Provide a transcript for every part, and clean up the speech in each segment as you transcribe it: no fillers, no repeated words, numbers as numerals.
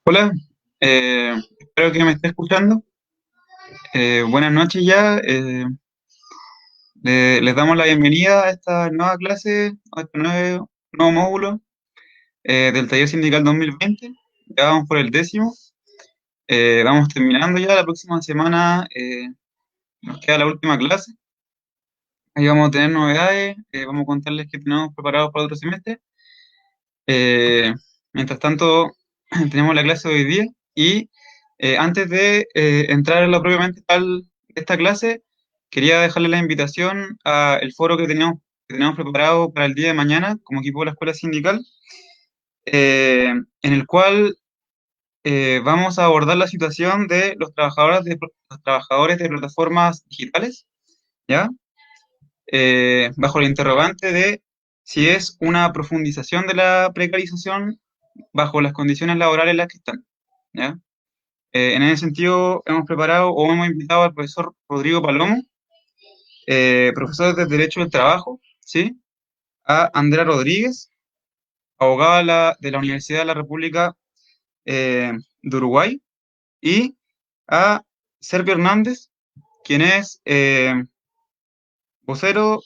Hola, espero que me esté escuchando. Buenas noches ya. Les damos la bienvenida a esta nueva clase, a este nuevo módulo del taller sindical 2020. Ya vamos por el 10º. Vamos terminando ya la próxima semana. Nos queda la última clase. Ahí vamos a tener novedades. Vamos a contarles qué tenemos preparados para otro semestre. Eh, Mientras tanto, tenemos la clase de hoy día y antes de entrar en la propiamente tal de esta clase, quería dejarle la invitación a el foro que teníamos preparado para el día de mañana como equipo de la Escuela Sindical, en el cual vamos a abordar la situación de los trabajadores de plataformas digitales, ¿ya? Bajo el interrogante de si es una profundización de la precarización bajo las condiciones laborales en las que están, ¿ya? En ese sentido, hemos preparado o hemos invitado al profesor Rodrigo Palomo, profesor de Derecho del Trabajo, ¿sí? A Andrea Rodríguez, abogada de la Universidad de la República de Uruguay, y a Sergio Hernández, quien es vocero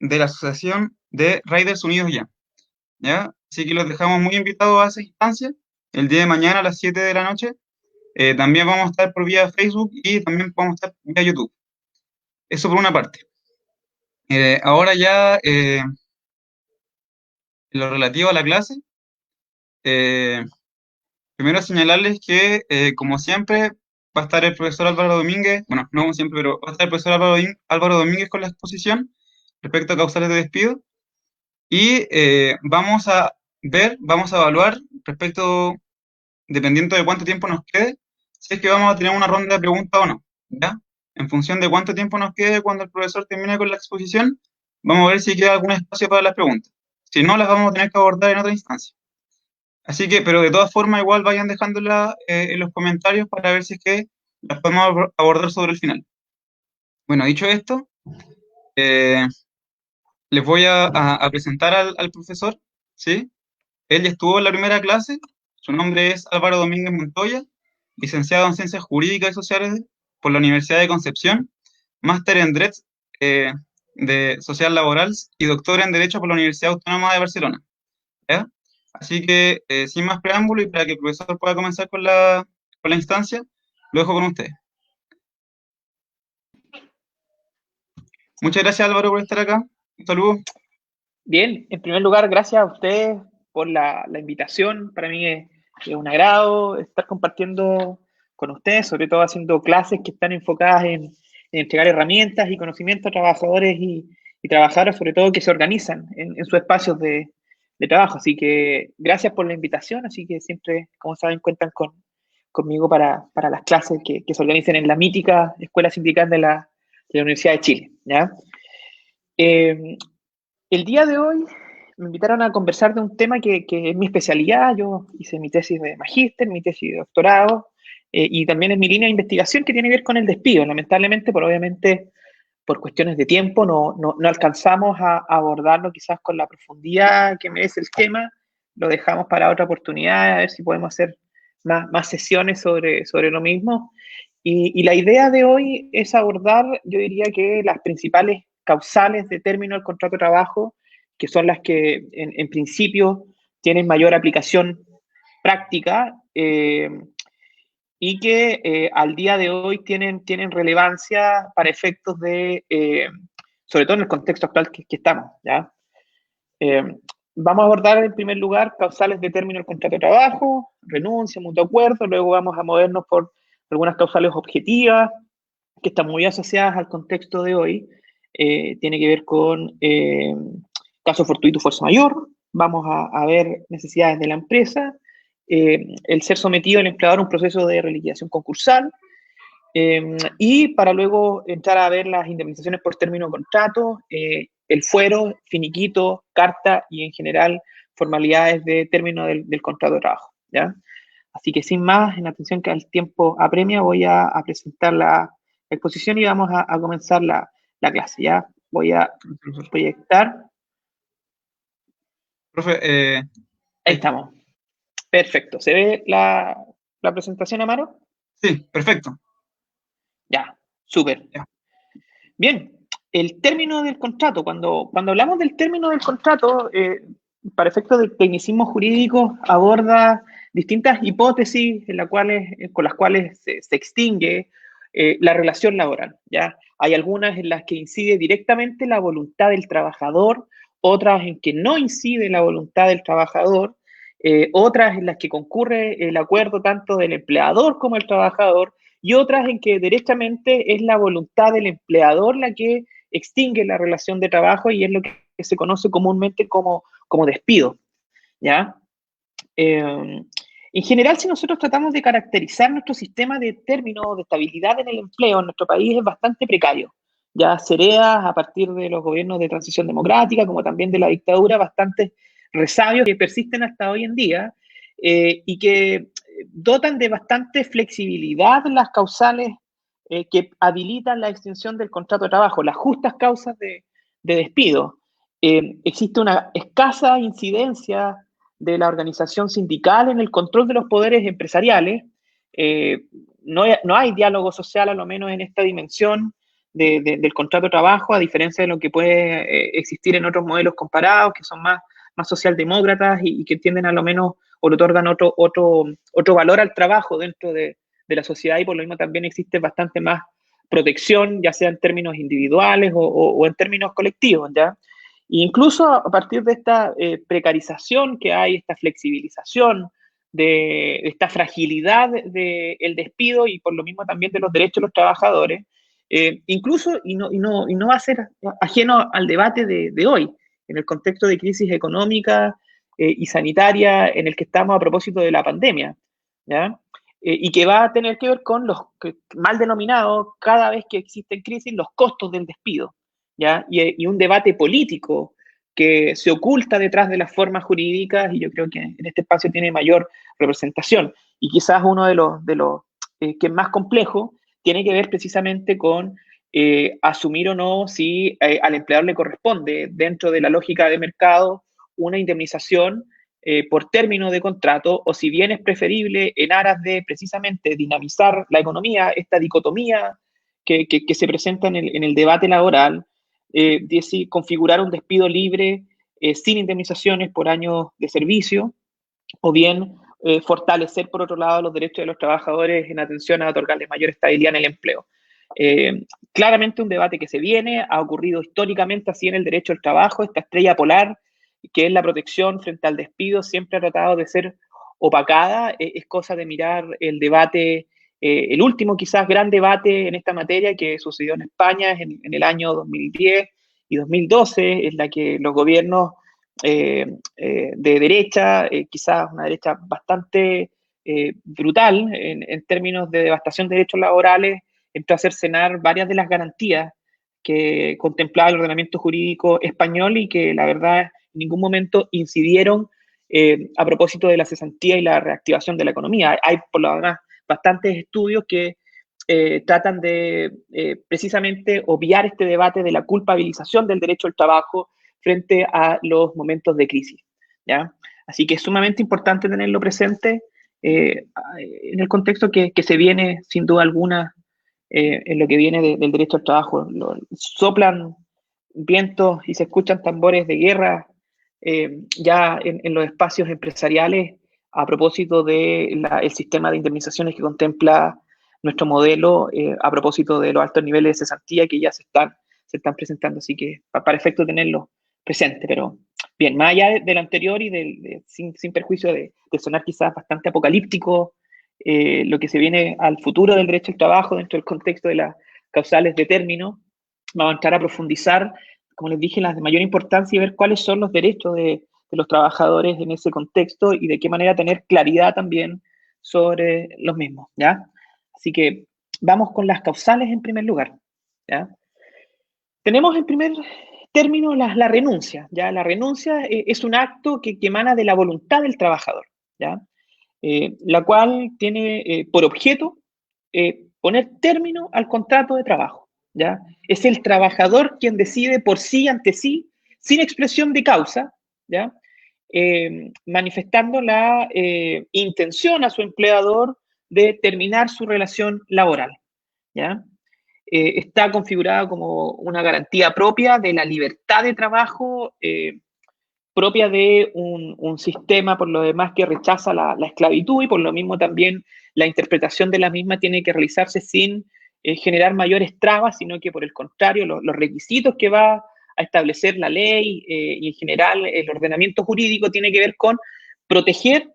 de la Asociación de Riders Unidos Ya, ¿ya? Así que los dejamos muy invitados a esa instancia el día de mañana a las 7 de la noche. También vamos a estar por vía Facebook y también vamos a estar vía YouTube. Eso por una parte. Ahora ya, en lo relativo a la clase, eh, primero señalarles que, como siempre, va a estar el profesor Álvaro Domínguez, bueno, no como siempre, pero va a estar el profesor Álvaro Domínguez con la exposición respecto a causales de despido y vamos a evaluar respecto, dependiendo de cuánto tiempo nos quede, si es que vamos a tener una ronda de preguntas o no, ¿ya? En función de cuánto tiempo nos quede cuando el profesor termine con la exposición, vamos a ver si queda algún espacio para las preguntas. Si no, las vamos a tener que abordar en otra instancia. Así que, pero de todas formas, igual vayan dejándola en los comentarios para ver si es que las podemos abordar sobre el final. Bueno, dicho esto, eh, les voy a presentar al profesor, ¿sí? Él ya estuvo en la primera clase. Su nombre es Álvaro Domínguez Montoya, licenciado en Ciencias Jurídicas y Sociales por la Universidad de Concepción, máster en Derecho de Social Laboral y doctor en Derecho por la Universidad Autónoma de Barcelona, ¿ya? Así que, sin más preámbulo y para que el profesor pueda comenzar con la instancia, lo dejo con ustedes. Muchas gracias, Álvaro, por estar acá. Un saludo. Bien, en primer lugar, gracias a ustedes por la invitación. Para mí es un agrado estar compartiendo con ustedes, sobre todo haciendo clases que están enfocadas en entregar herramientas y conocimientos a trabajadores y trabajadoras, sobre todo que se organizan en sus espacios de trabajo. Así que gracias por la invitación. Así que siempre, como saben, cuentan conmigo para las clases que se organicen en la mítica Escuela Sindical de la Universidad de Chile. ¿Ya? Eh, el día de hoy me invitaron a conversar de un tema que es mi especialidad. Yo hice mi tesis de magíster, mi tesis de doctorado, y también es mi línea de investigación que tiene que ver con el despido. Lamentablemente, obviamente, por cuestiones de tiempo, no alcanzamos a abordarlo quizás con la profundidad que merece el tema. Lo dejamos para otra oportunidad, a ver si podemos hacer más sesiones sobre lo mismo. Y la idea de hoy es abordar, yo diría que las principales causales de término del contrato de trabajo, que son las que en principio tienen mayor aplicación práctica, y que al día de hoy tienen relevancia para efectos sobre todo en el contexto actual que estamos, ¿ya? Eh, Vamos a abordar en primer lugar causales de término del contrato de trabajo, renuncia, mutuo acuerdo. Luego vamos a movernos por algunas causales objetivas que están muy asociadas al contexto de hoy. Tiene que ver con caso fortuito, fuerza mayor. Vamos a ver necesidades de la empresa, el ser sometido el empleador a un proceso de reliquidación concursal, y para luego entrar a ver las indemnizaciones por término de contrato, el fuero, finiquito, carta y en general formalidades de término del contrato de trabajo, ¿ya? Así que sin más, en atención que al tiempo apremia, voy a presentar la exposición y vamos a comenzar la clase, ¿ya? Voy a Profesor. proyectar. Profe, Ahí ahí está. estamos. Perfecto. ¿Se ve la...? la presentación, Amaro? Sí, perfecto. Ya, súper. Ya. Bien, el término del contrato. Cuando hablamos del término del contrato, para efectos del tecnicismo jurídico, aborda distintas hipótesis con las cuales se extingue la relación laboral. ¿Ya? Hay algunas en las que incide directamente la voluntad del trabajador, otras en que no incide la voluntad del trabajador, otras en las que concurre el acuerdo tanto del empleador como el trabajador, y otras en que derechamente es la voluntad del empleador la que extingue la relación de trabajo y es lo que se conoce comúnmente como despido, ¿ya? En general, si nosotros tratamos de caracterizar nuestro sistema de términos de estabilidad en el empleo en nuestro país es bastante precario. Ya se hereda a partir de los gobiernos de transición democrática, como también de la dictadura, bastantes resabios que persisten hasta hoy en día y que dotan de bastante flexibilidad las causales que habilitan la extinción del contrato de trabajo, las justas causas de despido. Existe una escasa incidencia de la organización sindical en el control de los poderes empresariales. Eh, no hay diálogo social, a lo menos en esta dimensión del contrato de trabajo, a diferencia de lo que puede existir en otros modelos comparados, que son más socialdemócratas y que tienden a lo menos o le otorgan otro valor al trabajo dentro de la sociedad y por lo mismo también existe bastante más protección, ya sea en términos individuales o en términos colectivos, ¿ya? Incluso a partir de esta precarización que hay, esta flexibilización, de esta fragilidad del despido y por lo mismo también de los derechos de los trabajadores, incluso, y no va a ser ajeno al debate de hoy, en el contexto de crisis económica y sanitaria en el que estamos a propósito de la pandemia, ¿ya? Y que va a tener que ver con los mal denominados, cada vez que existen crisis, los costos del despido. ¿Ya? Y un debate político que se oculta detrás de las formas jurídicas y yo creo que en este espacio tiene mayor representación. Y quizás uno de los que es más complejo tiene que ver precisamente con asumir o no si al empleador le corresponde, dentro de la lógica de mercado, una indemnización por término de contrato, o si bien es preferible en aras de precisamente dinamizar la economía, esta dicotomía que se presenta en el debate laboral, configurar un despido libre sin indemnizaciones por años de servicio, o bien fortalecer, por otro lado, los derechos de los trabajadores en atención a otorgarles mayor estabilidad en el empleo. Eh, Claramente un debate que se viene, ha ocurrido históricamente así en el derecho al trabajo, esta estrella polar, que es la protección frente al despido, siempre ha tratado de ser opacada, es cosa de mirar el debate, el último quizás gran debate en esta materia que sucedió en España en el año 2010 y 2012, en la que los gobiernos de derecha, quizás una derecha bastante brutal en términos de devastación de derechos laborales, entró a cercenar varias de las garantías que contemplaba el ordenamiento jurídico español y que la verdad en ningún momento incidieron a propósito de la cesantía y la reactivación de la economía. Hay por lo demás bastantes estudios que tratan de precisamente obviar este debate de la culpabilización del derecho al trabajo frente a los momentos de crisis, ¿ya? Así que es sumamente importante tenerlo presente en el contexto que se viene, sin duda alguna, en lo que viene del derecho al trabajo. Soplan vientos y se escuchan tambores de guerra ya en los espacios empresariales a propósito del sistema de indemnizaciones que contempla nuestro modelo, a propósito de los altos niveles de cesantía que ya se están presentando. Así que para efecto tenerlo presente, pero bien, más allá de lo anterior y sin perjuicio de sonar quizás bastante apocalíptico, lo que se viene al futuro del derecho al trabajo dentro del contexto de las causales de término, vamos a entrar a profundizar, como les dije, las de mayor importancia y ver cuáles son los derechos de los trabajadores en ese contexto y de qué manera tener claridad también sobre los mismos, ¿ya? Así que vamos con las causales en primer lugar, ¿ya? Tenemos en primer término la renuncia, ¿ya? La renuncia es un acto que emana de la voluntad del trabajador, ¿ya? La cual tiene por objeto poner término al contrato de trabajo, ¿ya? Es el trabajador quien decide por sí, ante sí, sin expresión de causa, ¿ya? Manifestando la intención a su empleador de terminar su relación laboral, ¿ya? Está configurada como una garantía propia de la libertad de trabajo, propia de un sistema, por lo demás, que rechaza la esclavitud, y por lo mismo también la interpretación de la misma tiene que realizarse sin generar mayores trabas, sino que por el contrario, los requisitos que va a establecer la ley y en general el ordenamiento jurídico tiene que ver con proteger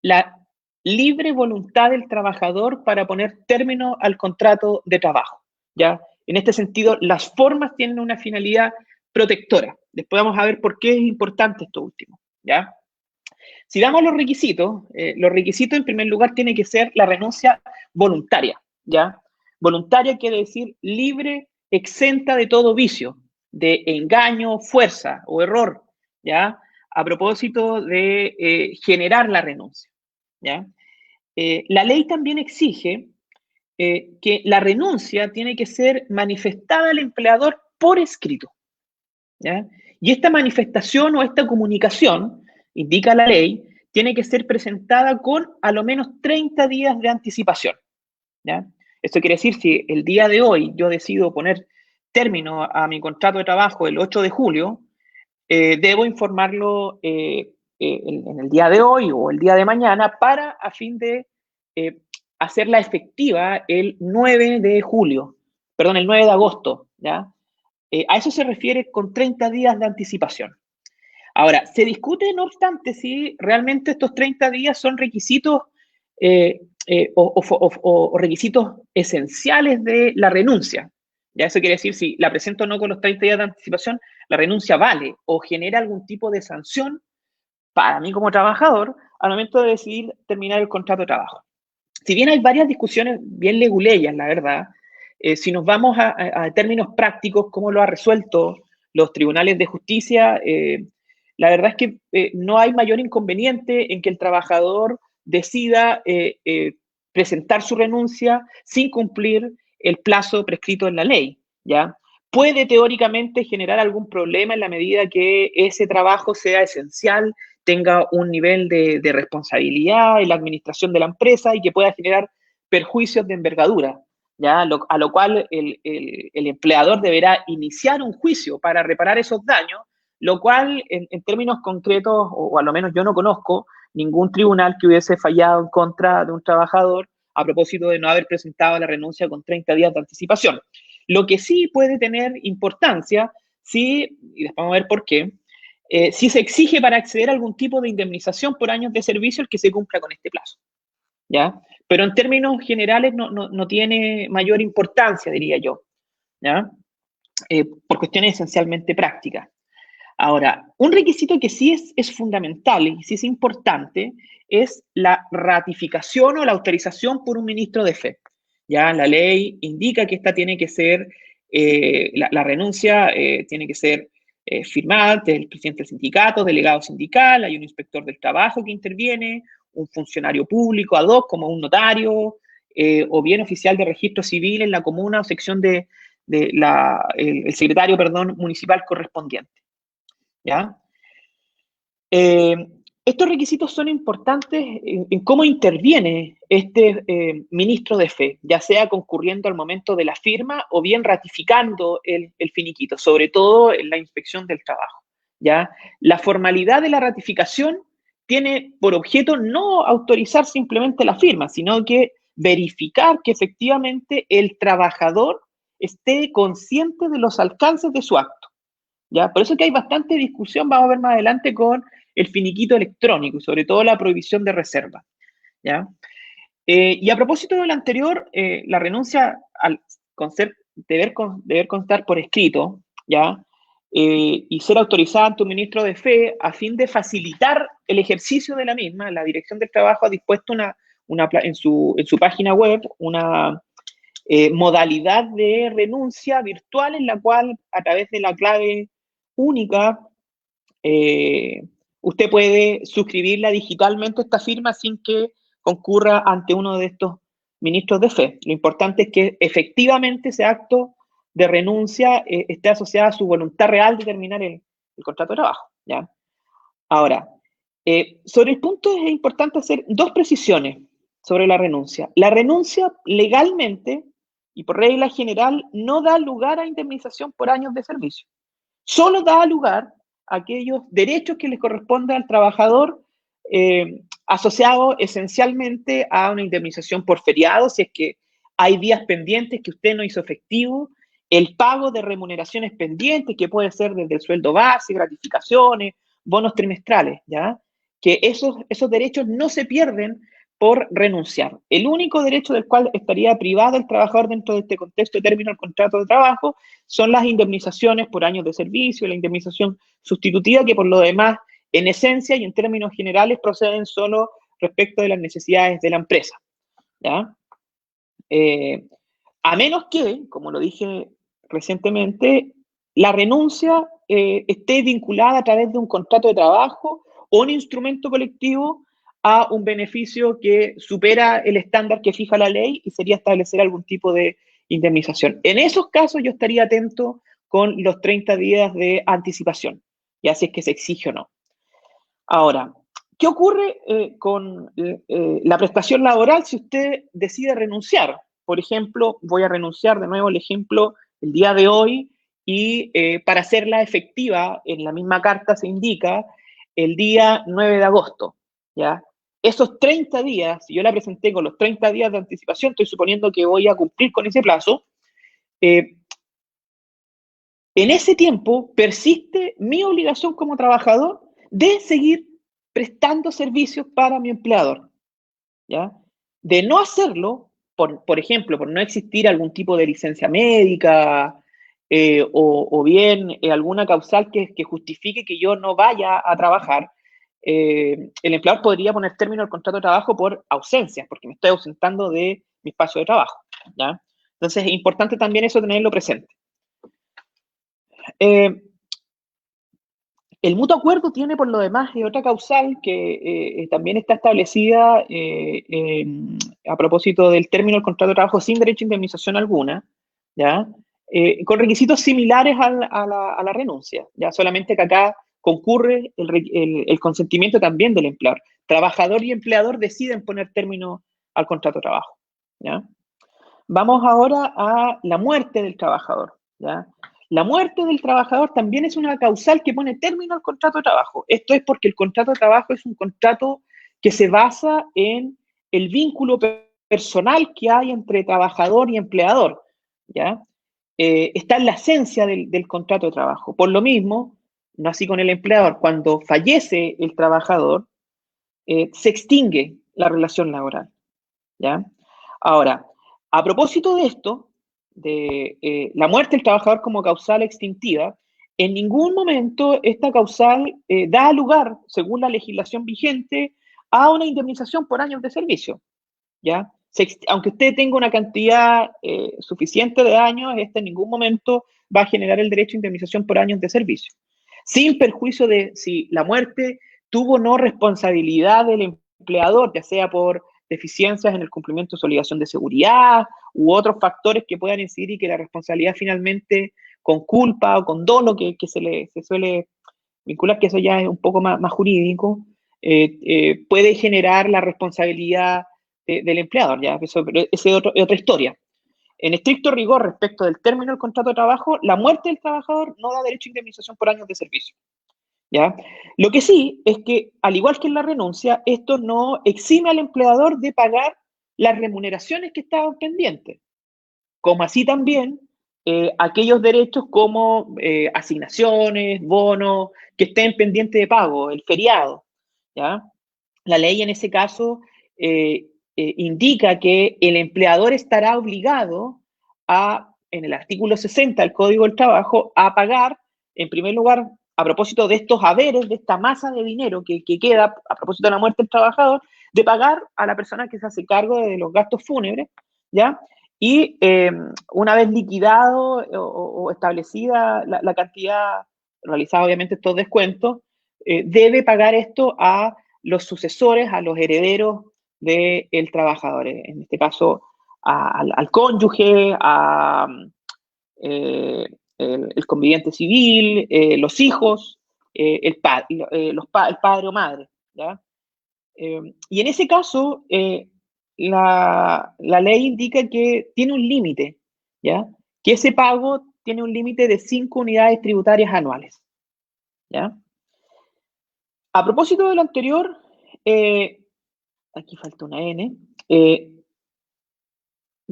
la libre voluntad del trabajador para poner término al contrato de trabajo, ¿ya? En este sentido, las formas tienen una finalidad protectora. Después vamos a ver por qué es importante esto último, ¿ya? Si damos los requisitos en primer lugar tiene que ser la renuncia voluntaria, ¿ya? Voluntaria quiere decir libre, exenta de todo vicio, de engaño, fuerza o error, ¿ya? A propósito de generar la renuncia, ¿ya? La ley también exige que la renuncia tiene que ser manifestada al empleador por escrito, ¿ya? Y esta manifestación o esta comunicación, indica la ley, tiene que ser presentada con a lo menos 30 días de anticipación, ¿ya? Esto quiere decir, si el día de hoy yo decido poner término a mi contrato de trabajo el 8 de julio, debo informarlo en el día de hoy o el día de mañana para a fin de eh, hacerla efectiva el 9 de julio, perdón, el 9 de agosto, ¿ya? A eso se refiere con 30 días de anticipación. Ahora, se discute, no obstante, si realmente estos 30 días son requisitos o requisitos esenciales de la renuncia. Ya eso quiere decir, si la presento o no con los 30 días de anticipación, la renuncia vale o genera algún tipo de sanción para mí como trabajador al momento de decidir terminar el contrato de trabajo. Si bien hay varias discusiones bien leguleyas, la verdad, si nos vamos a términos prácticos, cómo lo ha resuelto los tribunales de justicia, la verdad es que no hay mayor inconveniente en que el trabajador decida presentar su renuncia sin cumplir el plazo prescrito en la ley, ¿ya? Puede teóricamente generar algún problema en la medida que ese trabajo sea esencial, tenga un nivel de responsabilidad en la administración de la empresa y que pueda generar perjuicios de envergadura, ¿ya? A lo cual el empleador deberá iniciar un juicio para reparar esos daños, lo cual en términos concretos, o al menos yo no conozco ningún tribunal que hubiese fallado en contra de un trabajador a propósito de no haber presentado la renuncia con 30 días de anticipación. Lo que sí puede tener importancia, sí, y después vamos a ver por qué, si se exige para acceder a algún tipo de indemnización por años de servicio el que se cumpla con este plazo, ¿ya? Pero en términos generales no tiene mayor importancia, diría yo, ¿ya? Por cuestiones esencialmente prácticas. Ahora, un requisito que sí es fundamental y sí es importante es la ratificación o la autorización por un ministro de fe. Ya la ley indica que esta tiene que ser, la renuncia tiene que ser firmada del presidente del sindicato, delegado sindical, hay un inspector del trabajo que interviene, un funcionario público ad hoc como un notario, o bien oficial de registro civil en la comuna o sección el secretario, perdón, municipal correspondiente. ¿Ya? Eh, Estos requisitos son importantes en cómo interviene este ministro de fe, ya sea concurriendo al momento de la firma o bien ratificando el finiquito, sobre todo en la inspección del trabajo, ¿ya? La formalidad de la ratificación tiene por objeto no autorizar simplemente la firma, sino que verificar que efectivamente el trabajador esté consciente de los alcances de su acto. ¿Ya? Por eso es que hay bastante discusión, vamos a ver más adelante, con el finiquito electrónico y sobre todo la prohibición de reserva, ¿ya? Y a propósito de lo anterior, la renuncia al deber constar por escrito, ¿ya? Y ser autorizada ante un ministro de fe a fin de facilitar el ejercicio de la misma. La Dirección del Trabajo ha dispuesto en su página web una modalidad de renuncia virtual en la cual a través de la clave única usted puede suscribirla digitalmente esta firma sin que concurra ante uno de estos ministros de fe. Lo importante es que efectivamente ese acto de renuncia esté asociado a su voluntad real de terminar el contrato de trabajo, ¿ya? Ahora, sobre el punto es importante hacer dos precisiones. sobre la renuncia. La renuncia legalmente y por regla general no da lugar a indemnización por años de servicio. Solo da lugar a aquellos derechos que les corresponde al trabajador asociado esencialmente a una indemnización por feriado, si es que hay días pendientes que usted no hizo efectivo, el pago de remuneraciones pendientes, que puede ser desde el sueldo base, gratificaciones, bonos trimestrales, ¿ya? Que esos derechos no se pierden por renunciar. El único derecho del cual estaría privado el trabajador dentro de este contexto de término del contrato de trabajo son las indemnizaciones por años de servicio, la indemnización sustitutiva, que por lo demás, en esencia y en términos generales, proceden solo respecto de las necesidades de la empresa, ¿ya? A menos que, como lo dije recientemente, la renuncia esté vinculada a través de un contrato de trabajo o un instrumento colectivo a un beneficio que supera el estándar que fija la ley y sería establecer algún tipo de indemnización. En esos casos yo estaría atento con los 30 días de anticipación, ya si es que se exige o no. Ahora, ¿qué ocurre con la prestación laboral si usted decide renunciar? Por ejemplo, voy a renunciar, de nuevo el ejemplo, el día de hoy, y para hacerla efectiva, en la misma carta se indica el día 9 de agosto, ¿ya? Esos 30 días, si yo la presenté con los 30 días de anticipación, estoy suponiendo que voy a cumplir con ese plazo, en ese tiempo persiste mi obligación como trabajador de seguir prestando servicios para mi empleador, ¿ya? De no hacerlo, por ejemplo, por no existir algún tipo de licencia médica o bien alguna causal que justifique que yo no vaya a trabajar, el empleador podría poner término al contrato de trabajo por ausencia, porque me estoy ausentando de mi espacio de trabajo, ¿ya? Entonces es importante también eso tenerlo presente. Eh, El mutuo acuerdo tiene, por lo demás, otra causal que también está establecida a propósito del término del contrato de trabajo sin derecho a indemnización alguna, ¿ya? Con requisitos similares a la renuncia, ¿ya? Solamente que acá concurre el consentimiento también del empleador. Trabajador y empleador deciden poner término al contrato de trabajo, ¿ya? Vamos ahora a la muerte del trabajador, ¿ya? La muerte del trabajador también es una causal que pone término al contrato de trabajo. Esto es porque el contrato de trabajo es un contrato que se basa en el vínculo personal que hay entre trabajador y empleador, ¿ya? Está en la esencia del contrato de trabajo. Por lo mismo, no así con el empleador, cuando fallece el trabajador, se extingue la relación laboral, ¿ya? Ahora, a propósito de esto, de la muerte del trabajador como causal extintiva, en ningún momento esta causal da lugar, según la legislación vigente, a una indemnización por años de servicio, ¿ya? Aunque usted tenga una cantidad suficiente de años, este en ningún momento va a generar el derecho a indemnización por años de servicio, sin perjuicio de si la muerte tuvo o no responsabilidad del empleador, ya sea por deficiencias en el cumplimiento de su obligación de seguridad u otros factores que puedan incidir y que la responsabilidad finalmente con culpa o con dolo que se suele vincular, que eso ya es un poco más jurídico, puede generar la responsabilidad del empleador, ¿ya? Eso es otra historia. En estricto rigor, respecto del término del contrato de trabajo, la muerte del trabajador no da derecho a indemnización por años de servicio, ¿ya? Lo que sí es que, al igual que en la renuncia, esto no exime al empleador de pagar las remuneraciones que estaban pendientes, como así también aquellos derechos como asignaciones, bonos, que estén pendientes de pago, el feriado, ¿ya? La ley en ese caso indica que el empleador estará obligado a, en el artículo 60 del Código del Trabajo, a pagar, en primer lugar, a propósito de estos haberes, de esta masa de dinero que queda a propósito de la muerte del trabajador, de pagar a la persona que se hace cargo de los gastos fúnebres, ¿ya? Y una vez liquidado o establecida la cantidad, realizada obviamente estos descuentos, debe pagar esto a los sucesores, a los herederos del trabajador, en este caso al cónyuge, el conviviente civil, los hijos, el padre o madre, ¿ya? Y en ese caso, la ley indica que tiene un límite, ¿ya? Que ese pago tiene un límite de 5 unidades tributarias anuales, ¿ya? A propósito de lo anterior, aquí falta una N,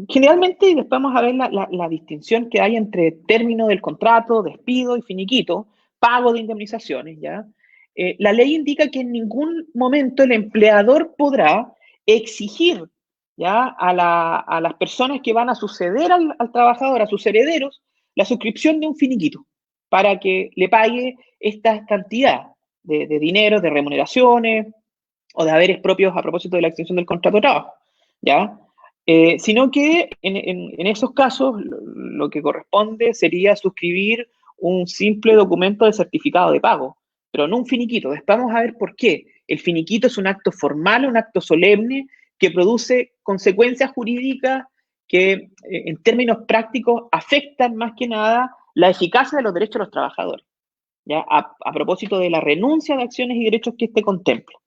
generalmente, y después vamos a ver la distinción que hay entre término del contrato, despido y finiquito, pago de indemnizaciones, ¿ya? La ley indica que en ningún momento el empleador podrá exigir, ¿ya? A las personas que van a suceder al trabajador, a sus herederos, la suscripción de un finiquito para que le pague esta cantidad de dinero, de remuneraciones o de haberes propios a propósito de la extensión del contrato de trabajo, ¿ya? Sino que en esos casos lo que corresponde sería suscribir un simple documento de certificado de pago, pero no un finiquito. Después vamos a ver por qué. El finiquito es un acto formal, un acto solemne que produce consecuencias jurídicas que en términos prácticos afectan más que nada la eficacia de los derechos de los trabajadores, ¿ya? A propósito de la renuncia de acciones y derechos que este contempla,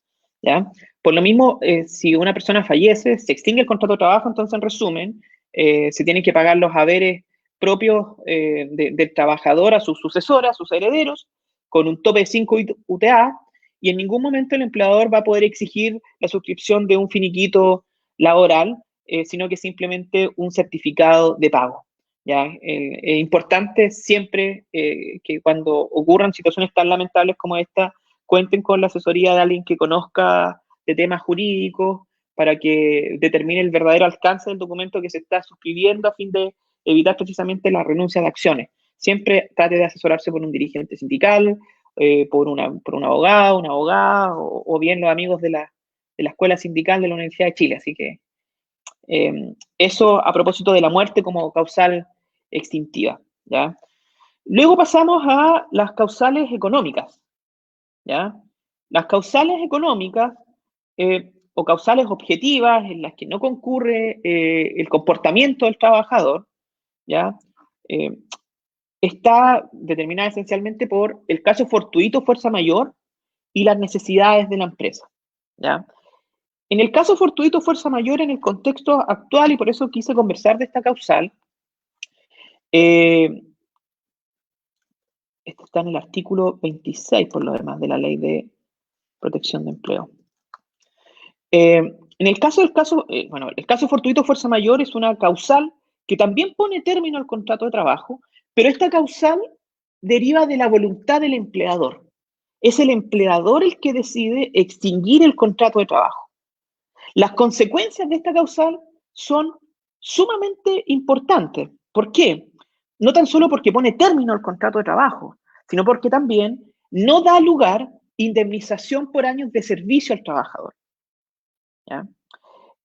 ¿ya? Por lo mismo, si una persona fallece, se extingue el contrato de trabajo, entonces, en resumen, se tienen que pagar los haberes propios del trabajador a sus sucesores, a sus herederos, con un tope de 5 UTA, y en ningún momento el empleador va a poder exigir la suscripción de un finiquito laboral, sino que simplemente un certificado de pago, ¿ya? Es importante siempre que cuando ocurran situaciones tan lamentables como esta, cuenten con la asesoría de alguien que conozca de temas jurídicos para que determine el verdadero alcance del documento que se está suscribiendo a fin de evitar precisamente la renuncia de acciones. Siempre trate de asesorarse por un dirigente sindical, por un abogado, una abogada, o bien los amigos de la Escuela Sindical de la Universidad de Chile. Así que eso a propósito de la muerte como causal extintiva, ¿ya? Luego pasamos a las causales económicas, ¿ya? Las causales económicas o causales objetivas en las que no concurre el comportamiento del trabajador, ¿ya? Eh, está determinada esencialmente por el caso fortuito fuerza mayor y las necesidades de la empresa, ¿ya? En el caso fortuito fuerza mayor, en el contexto actual, y por eso quise conversar de esta causal, esto está en el artículo 26, por lo demás, de la Ley de Protección de Empleo. En el caso el caso fortuito fuerza mayor es una causal que también pone término al contrato de trabajo, pero esta causal deriva de la voluntad del empleador. Es el empleador el que decide extinguir el contrato de trabajo. Las consecuencias de esta causal son sumamente importantes. ¿Por qué? No tan solo porque pone término al contrato de trabajo, sino porque también no da lugar indemnización por años de servicio al trabajador, ¿ya?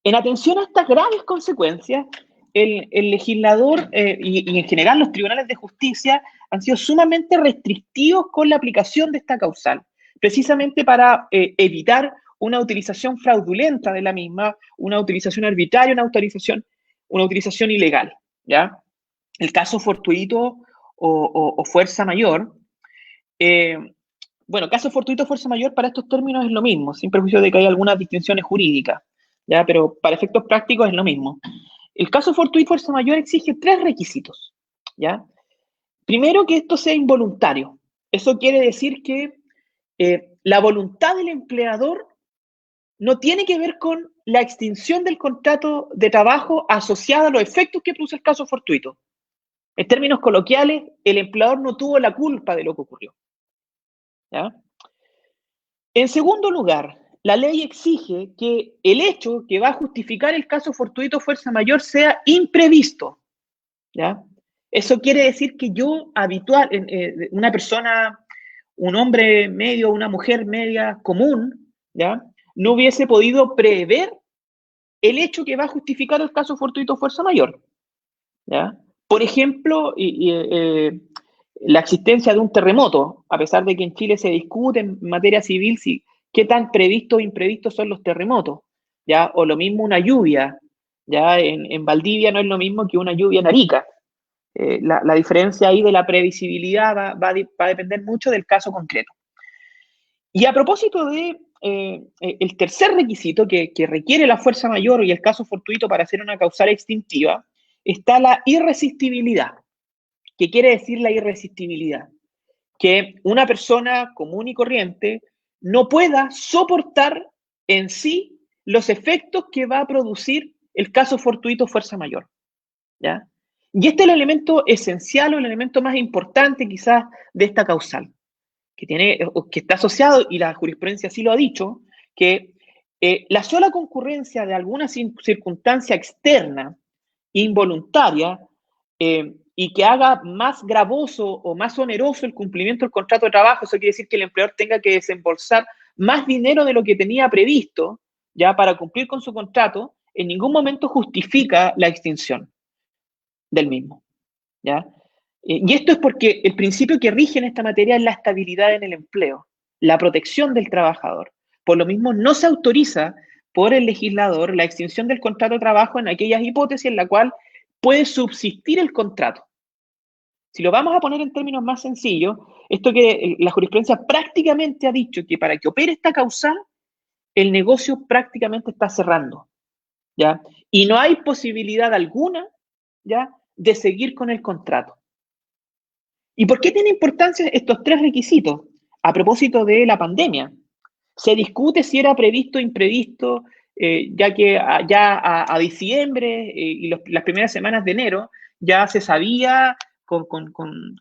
En atención a estas graves consecuencias, el legislador y en general los tribunales de justicia han sido sumamente restrictivos con la aplicación de esta causal, precisamente para evitar una utilización fraudulenta de la misma, una utilización arbitraria, una utilización ilegal, ¿ya? El caso fortuito o fuerza mayor, bueno, caso fortuito o fuerza mayor para estos términos es lo mismo, sin perjuicio de que hay algunas distinciones jurídicas, ¿ya? Pero para efectos prácticos es lo mismo. El caso fortuito y fuerza mayor exige 3 requisitos, ¿ya? Primero, que esto sea involuntario. Eso quiere decir que la voluntad del empleador no tiene que ver con la extinción del contrato de trabajo asociada a los efectos que produce el caso fortuito. En términos coloquiales, el empleador no tuvo la culpa de lo que ocurrió, ¿ya? En segundo lugar, la ley exige que el hecho que va a justificar el caso fortuito fuerza mayor sea imprevisto, ¿ya? Eso quiere decir que yo habitual, una persona, un hombre medio, una mujer media común, ¿ya? No hubiese podido prever el hecho que va a justificar el caso fortuito fuerza mayor, ¿ya? Por ejemplo, la existencia de un terremoto, a pesar de que en Chile se discute en materia civil si qué tan previstos o imprevistos son los terremotos, ¿ya? O lo mismo una lluvia, ¿ya? En Valdivia no es lo mismo que una lluvia en Arica. La diferencia ahí de la previsibilidad va a depender mucho del caso concreto. Y a propósito de el tercer requisito que requiere la fuerza mayor y el caso fortuito para hacer una causal extintiva está la irresistibilidad. ¿Qué quiere decir la irresistibilidad? Que una persona común y corriente no pueda soportar en sí los efectos que va a producir el caso fortuito fuerza mayor, ¿ya? Y este es el elemento esencial o el elemento más importante quizás de esta causal, que está asociado, y la jurisprudencia sí lo ha dicho, que la sola concurrencia de alguna circunstancia externa, involuntaria, y que haga más gravoso o más oneroso el cumplimiento del contrato de trabajo, eso quiere decir que el empleador tenga que desembolsar más dinero de lo que tenía previsto, ya para cumplir con su contrato, en ningún momento justifica la extinción del mismo, ¿ya? Y esto es porque el principio que rige en esta materia es la estabilidad en el empleo, la protección del trabajador. Por lo mismo, no se autoriza por el legislador la extinción del contrato de trabajo en aquellas hipótesis en la cual puede subsistir el contrato. Si lo vamos a poner en términos más sencillos, esto que la jurisprudencia prácticamente ha dicho que para que opere esta causal, el negocio prácticamente está cerrando, ¿ya? Y no hay posibilidad alguna, ¿ya?, de seguir con el contrato. ¿Y por qué tiene importancia estos tres requisitos? A propósito de la pandemia, se discute si era previsto o imprevisto, ya que ya a diciembre y las primeras semanas de enero ya se sabía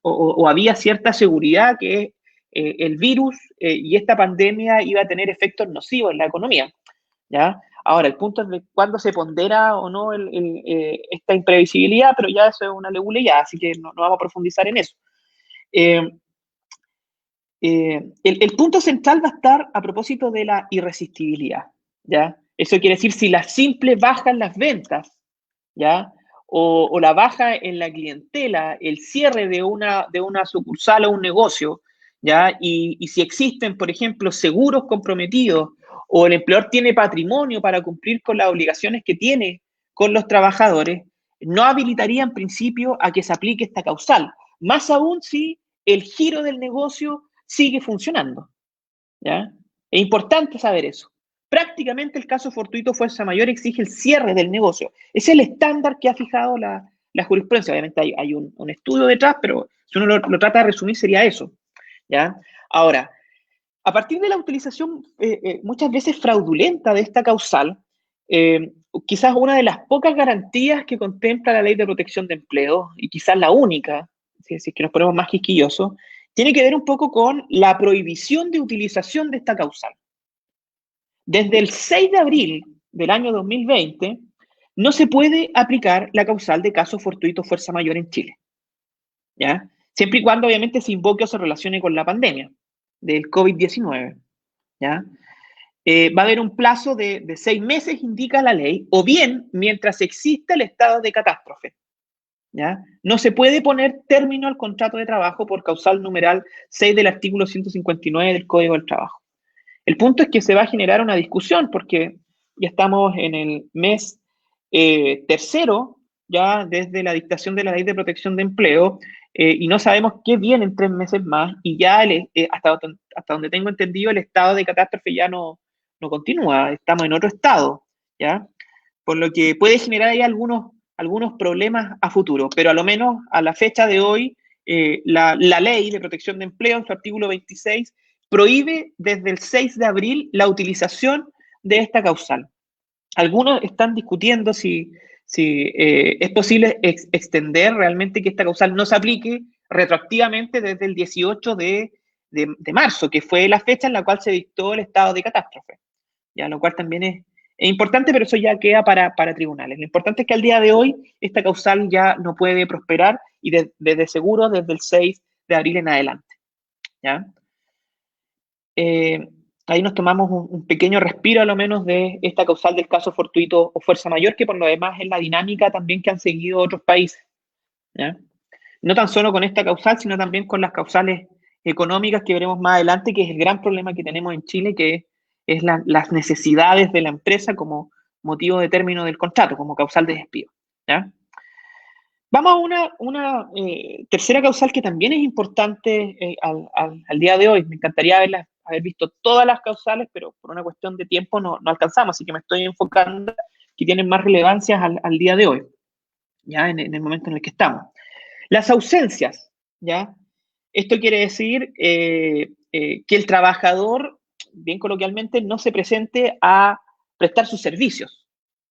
o había cierta seguridad que el virus y esta pandemia iba a tener efectos nocivos en la economía, ¿ya? Ahora, el punto es de cuándo se pondera o no esta imprevisibilidad, pero ya eso es una leguleya, así que no vamos a profundizar en eso. Eh, el punto central va a estar a propósito de la irresistibilidad, ¿ya? Eso quiere decir si la simple baja en las ventas, ¿ya? O la baja en la clientela, el cierre de una sucursal o un negocio, ¿ya? Y si existen, por ejemplo, seguros comprometidos o el empleador tiene patrimonio para cumplir con las obligaciones que tiene con los trabajadores, no habilitaría en principio a que se aplique esta causal. Más aún si el giro del negocio sigue funcionando, ¿ya? Es importante saber eso. Prácticamente el caso fortuito fuerza mayor exige el cierre del negocio. Es el estándar que ha fijado la jurisprudencia. Obviamente hay un estudio detrás, pero si uno lo trata de resumir sería eso, ¿ya? Ahora, a partir de la utilización muchas veces fraudulenta de esta causal, quizás una de las pocas garantías que contempla la Ley de Protección de Empleo, y quizás la única, si es que nos ponemos más quisquillosos, tiene que ver un poco con la prohibición de utilización de esta causal. Desde el 6 de abril del año 2020, no se puede aplicar la causal de caso fortuito fuerza mayor en Chile, ¿ya? Siempre y cuando, obviamente, se invoque o se relacione con la pandemia del COVID-19, ¿ya? Va a haber un plazo de 6 meses, indica la ley, o bien mientras exista el estado de catástrofe, ¿ya? No se puede poner término al contrato de trabajo por causal numeral 6 del artículo 159 del Código del Trabajo. El punto es que se va a generar una discusión porque ya estamos en el mes tercero, ya desde la dictación de la Ley de Protección de Empleo, y no sabemos qué viene en 3 meses más, y ya hasta donde tengo entendido el estado de catástrofe ya no continúa, estamos en otro estado, ¿ya? Por lo que puede generar ahí algunos problemas a futuro, pero a lo menos a la fecha de hoy, la Ley de Protección de Empleo, en su artículo 26, prohíbe desde el 6 de abril la utilización de esta causal. Algunos están discutiendo si es posible extender realmente que esta causal no se aplique retroactivamente desde el 18 de marzo, que fue la fecha en la cual se dictó el estado de catástrofe, ¿ya? Lo cual también es importante, pero eso ya queda para tribunales. Lo importante es que al día de hoy esta causal ya no puede prosperar y desde seguro desde el 6 de abril en adelante, ¿ya? Ahí nos tomamos un pequeño respiro a lo menos de esta causal del caso fortuito o fuerza mayor, que por lo demás es la dinámica también que han seguido otros países, ¿ya? No tan solo con esta causal, sino también con las causales económicas que veremos más adelante, que es el gran problema que tenemos en Chile, que es las necesidades de la empresa como motivo de término del contrato, como causal de despido, ¿ya? Vamos a una tercera causal que también es importante al día de hoy. Me encantaría verla haber visto todas las causales, pero por una cuestión de tiempo no alcanzamos, así que me estoy enfocando que tienen más relevancia al día de hoy, ya en el momento en el que estamos. Las ausencias, ¿ya? Esto quiere decir que el trabajador, bien coloquialmente, no se presente a prestar sus servicios,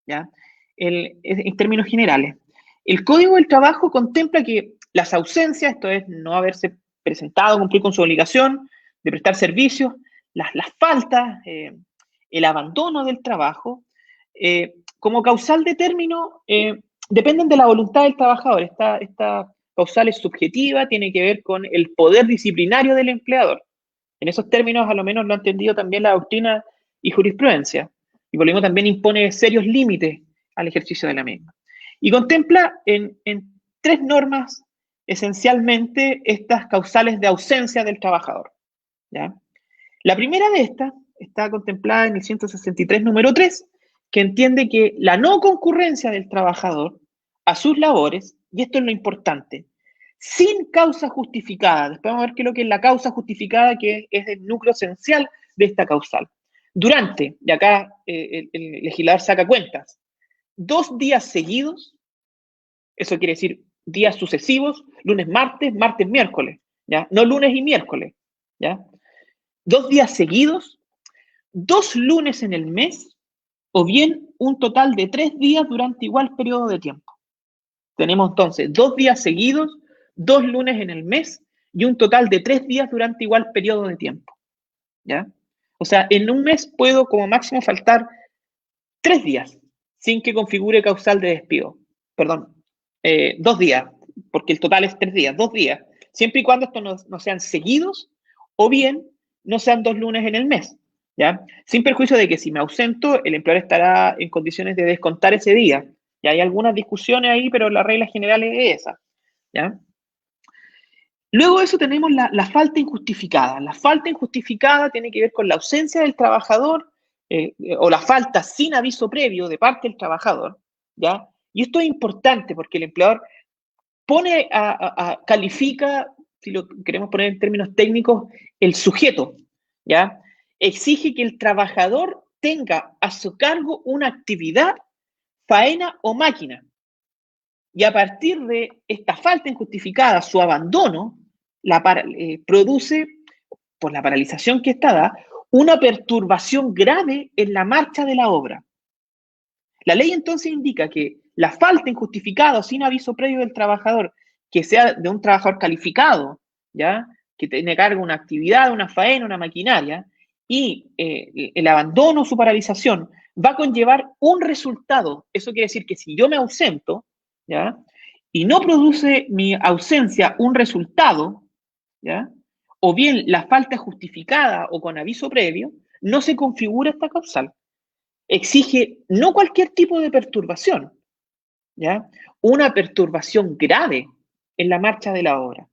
¿ya? En términos generales. El Código del Trabajo contempla que las ausencias, esto es no haberse presentado, cumplir con su obligación de prestar servicios, las faltas, el abandono del trabajo, como causal de término, dependen de la voluntad del trabajador. Esta causal es subjetiva, tiene que ver con el poder disciplinario del empleador. En esos términos, a lo menos lo ha entendido también la doctrina y jurisprudencia. Y por lo mismo también impone serios límites al ejercicio de la misma. Y contempla en 3 normas esencialmente estas causales de ausencia del trabajador, ¿ya? La primera de estas está contemplada en el 163, número 3, que entiende que la no concurrencia del trabajador a sus labores, y esto es lo importante, sin causa justificada. Después vamos a ver qué es lo que es la causa justificada, que es el núcleo esencial de esta causal. Durante, y acá el legislador saca cuentas, 2 días seguidos, eso quiere decir días sucesivos, lunes, martes, martes, miércoles, ¿ya? No lunes y miércoles, ¿ya? 2 días seguidos, 2 lunes en el mes, o bien un total de 3 días durante igual periodo de tiempo. Tenemos entonces 2 días seguidos, 2 lunes en el mes y un total de 3 días durante igual periodo de tiempo, ¿ya? O sea, en un mes puedo como máximo faltar 3 días sin que configure causal de despido. Perdón, 2 días, porque el total es 3 días, 2 días, siempre y cuando estos no sean seguidos o bien no sean 2 lunes en el mes, ¿ya? Sin perjuicio de que si me ausento, el empleador estará en condiciones de descontar ese día. Ya hay algunas discusiones ahí, pero la regla general es esa, ¿ya? Luego de eso tenemos la falta injustificada. La falta injustificada tiene que ver con la ausencia del trabajador o la falta sin aviso previo de parte del trabajador, ¿ya? Y esto es importante porque el empleador califica, si lo queremos poner en términos técnicos, el sujeto, ¿ya? Exige que el trabajador tenga a su cargo una actividad, faena o máquina. Y a partir de esta falta injustificada, su abandono, produce, por la paralización que está da, una perturbación grave en la marcha de la obra. La ley entonces indica que la falta injustificada o sin aviso previo del trabajador, que sea de un trabajador calificado, ¿ya? Que tiene a cargo una actividad, una faena, una maquinaria, y el abandono o su paralización va a conllevar un resultado. Eso quiere decir que si yo me ausento, ¿ya? Y no produce mi ausencia un resultado, ¿ya? O bien la falta justificada o con aviso previo, no se configura esta causal. Exige no cualquier tipo de perturbación, ¿ya? Una perturbación grave en la marcha de la obra.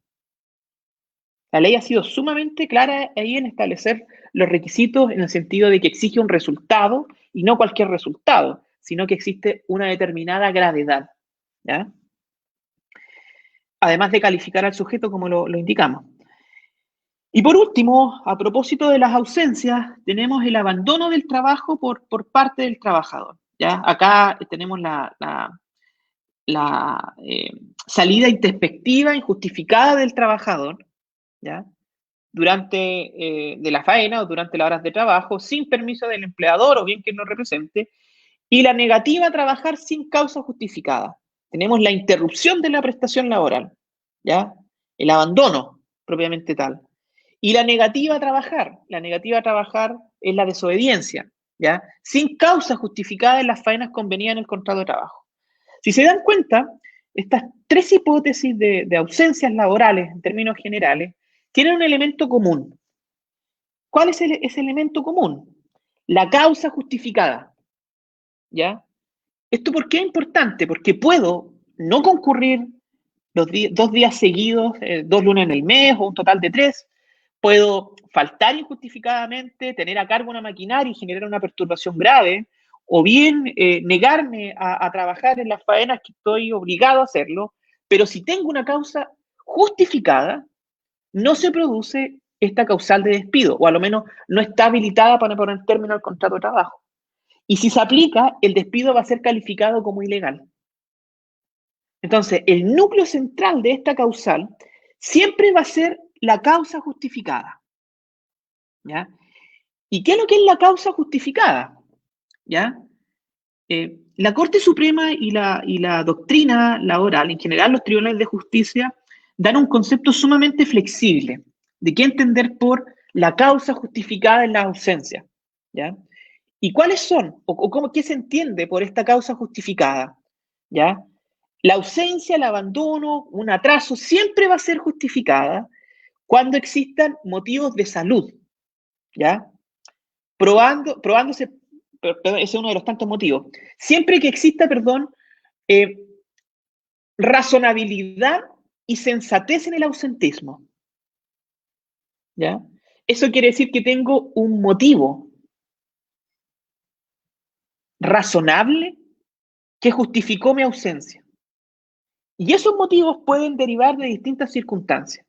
La ley ha sido sumamente clara ahí en establecer los requisitos en el sentido de que exige un resultado y no cualquier resultado, sino que existe una determinada gravedad, ¿ya? Además de calificar al sujeto como lo indicamos. Y por último, a propósito de las ausencias, tenemos el abandono del trabajo por parte del trabajador, ¿ya? Acá tenemos la salida introspectiva, injustificada del trabajador, ¿ya? Durante de la faena o durante las horas de trabajo, sin permiso del empleador o bien que no represente, y la negativa a trabajar sin causa justificada. Tenemos la interrupción de la prestación laboral, ¿ya? El abandono propiamente tal. Y la negativa a trabajar es la desobediencia, ¿ya? Sin causa justificada en las faenas convenidas en el contrato de trabajo. Si se dan cuenta, estas 3 hipótesis de ausencias laborales en términos generales tienen un elemento común. ¿Cuál es ese elemento común? La causa justificada, ¿ya? ¿Esto por qué es importante? Porque puedo no concurrir 2 días seguidos, 2 lunes en el mes o un total de 3. Puedo faltar injustificadamente, tener a cargo una maquinaria y generar una perturbación grave, o bien negarme a trabajar en las faenas que estoy obligado a hacerlo, pero si tengo una causa justificada, no se produce esta causal de despido, o a lo menos no está habilitada para poner término al contrato de trabajo. Y si se aplica, el despido va a ser calificado como ilegal. Entonces, el núcleo central de esta causal siempre va a ser la causa justificada, ¿ya? ¿Y qué es lo que es la causa justificada? ¿Ya? La Corte Suprema y la doctrina laboral, en general los tribunales de justicia, dan un concepto sumamente flexible de qué entender por la causa justificada en la ausencia, ¿ya? ¿Y cuáles son? ¿Qué se entiende por esta causa justificada? ¿Ya? La ausencia, el abandono, un atraso, siempre va a ser justificada cuando existan motivos de salud, ¿ya? Probándose, perdón, ese es uno de los tantos motivos. Siempre que exista, perdón, razonabilidad y sensatez en el ausentismo, ¿ya? Eso quiere decir que tengo un motivo razonable que justificó mi ausencia. Y esos motivos pueden derivar de distintas circunstancias,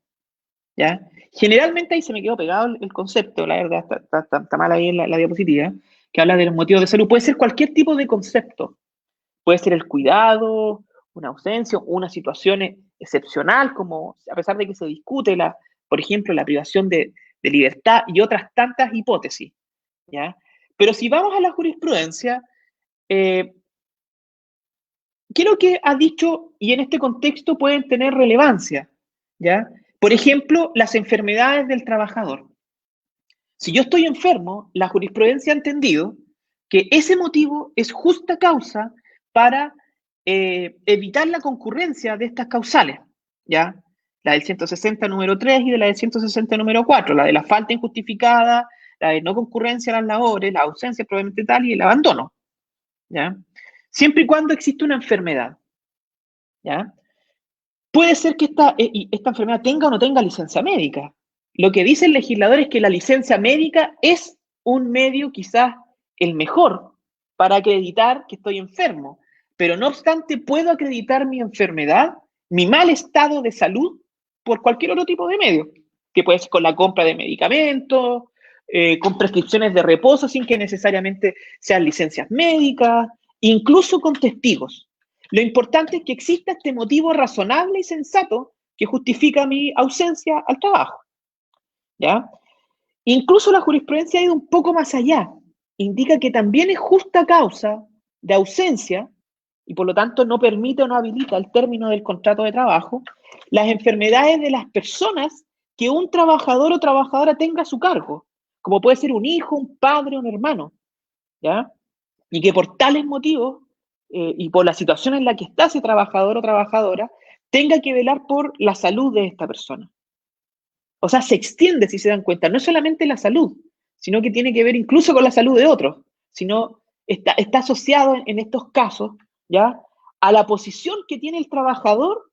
¿ya? Generalmente ahí se me quedó pegado el concepto, la verdad, está mal ahí en la diapositiva, que habla de los motivos de salud. Puede ser cualquier tipo de concepto. Puede ser el cuidado, una ausencia, una situación excepcional, como a pesar de que se discute, por ejemplo, la privación de libertad y otras tantas hipótesis, ¿ya? Pero si vamos a la jurisprudencia, ¿qué es lo que ha dicho y en este contexto pueden tener relevancia? ¿Ya? Por ejemplo, las enfermedades del trabajador. Si yo estoy enfermo, la jurisprudencia ha entendido que ese motivo es justa causa para evitar la concurrencia de estas causales, ¿ya? La del 160 número 3 y de la del 160 número 4, la de la falta injustificada, la de no concurrencia a las labores, la ausencia probablemente tal y el abandono, ¿ya? Siempre y cuando existe una enfermedad, ¿ya? Puede ser que esta enfermedad tenga o no tenga licencia médica. Lo que dice el legislador es que la licencia médica es un medio quizás el mejor para acreditar que estoy enfermo, pero no obstante puedo acreditar mi enfermedad, mi mal estado de salud, por cualquier otro tipo de medio, que puede ser con la compra de medicamentos, con prescripciones de reposo sin que necesariamente sean licencias médicas, incluso con testigos. Lo importante es que exista este motivo razonable y sensato que justifica mi ausencia al trabajo, ¿ya? Incluso la jurisprudencia ha ido un poco más allá. Indica que también es justa causa de ausencia y por lo tanto no permite o no habilita el término del contrato de trabajo las enfermedades de las personas que un trabajador o trabajadora tenga a su cargo, como puede ser un hijo, un padre, un hermano, ¿ya? Y que por tales motivos y por la situación en la que está ese trabajador o trabajadora, tenga que velar por la salud de esta persona. O sea, se extiende, si se dan cuenta, no es solamente la salud, sino que tiene que ver incluso con la salud de otros, sino está asociado en estos casos, ¿ya? A la posición que tiene el trabajador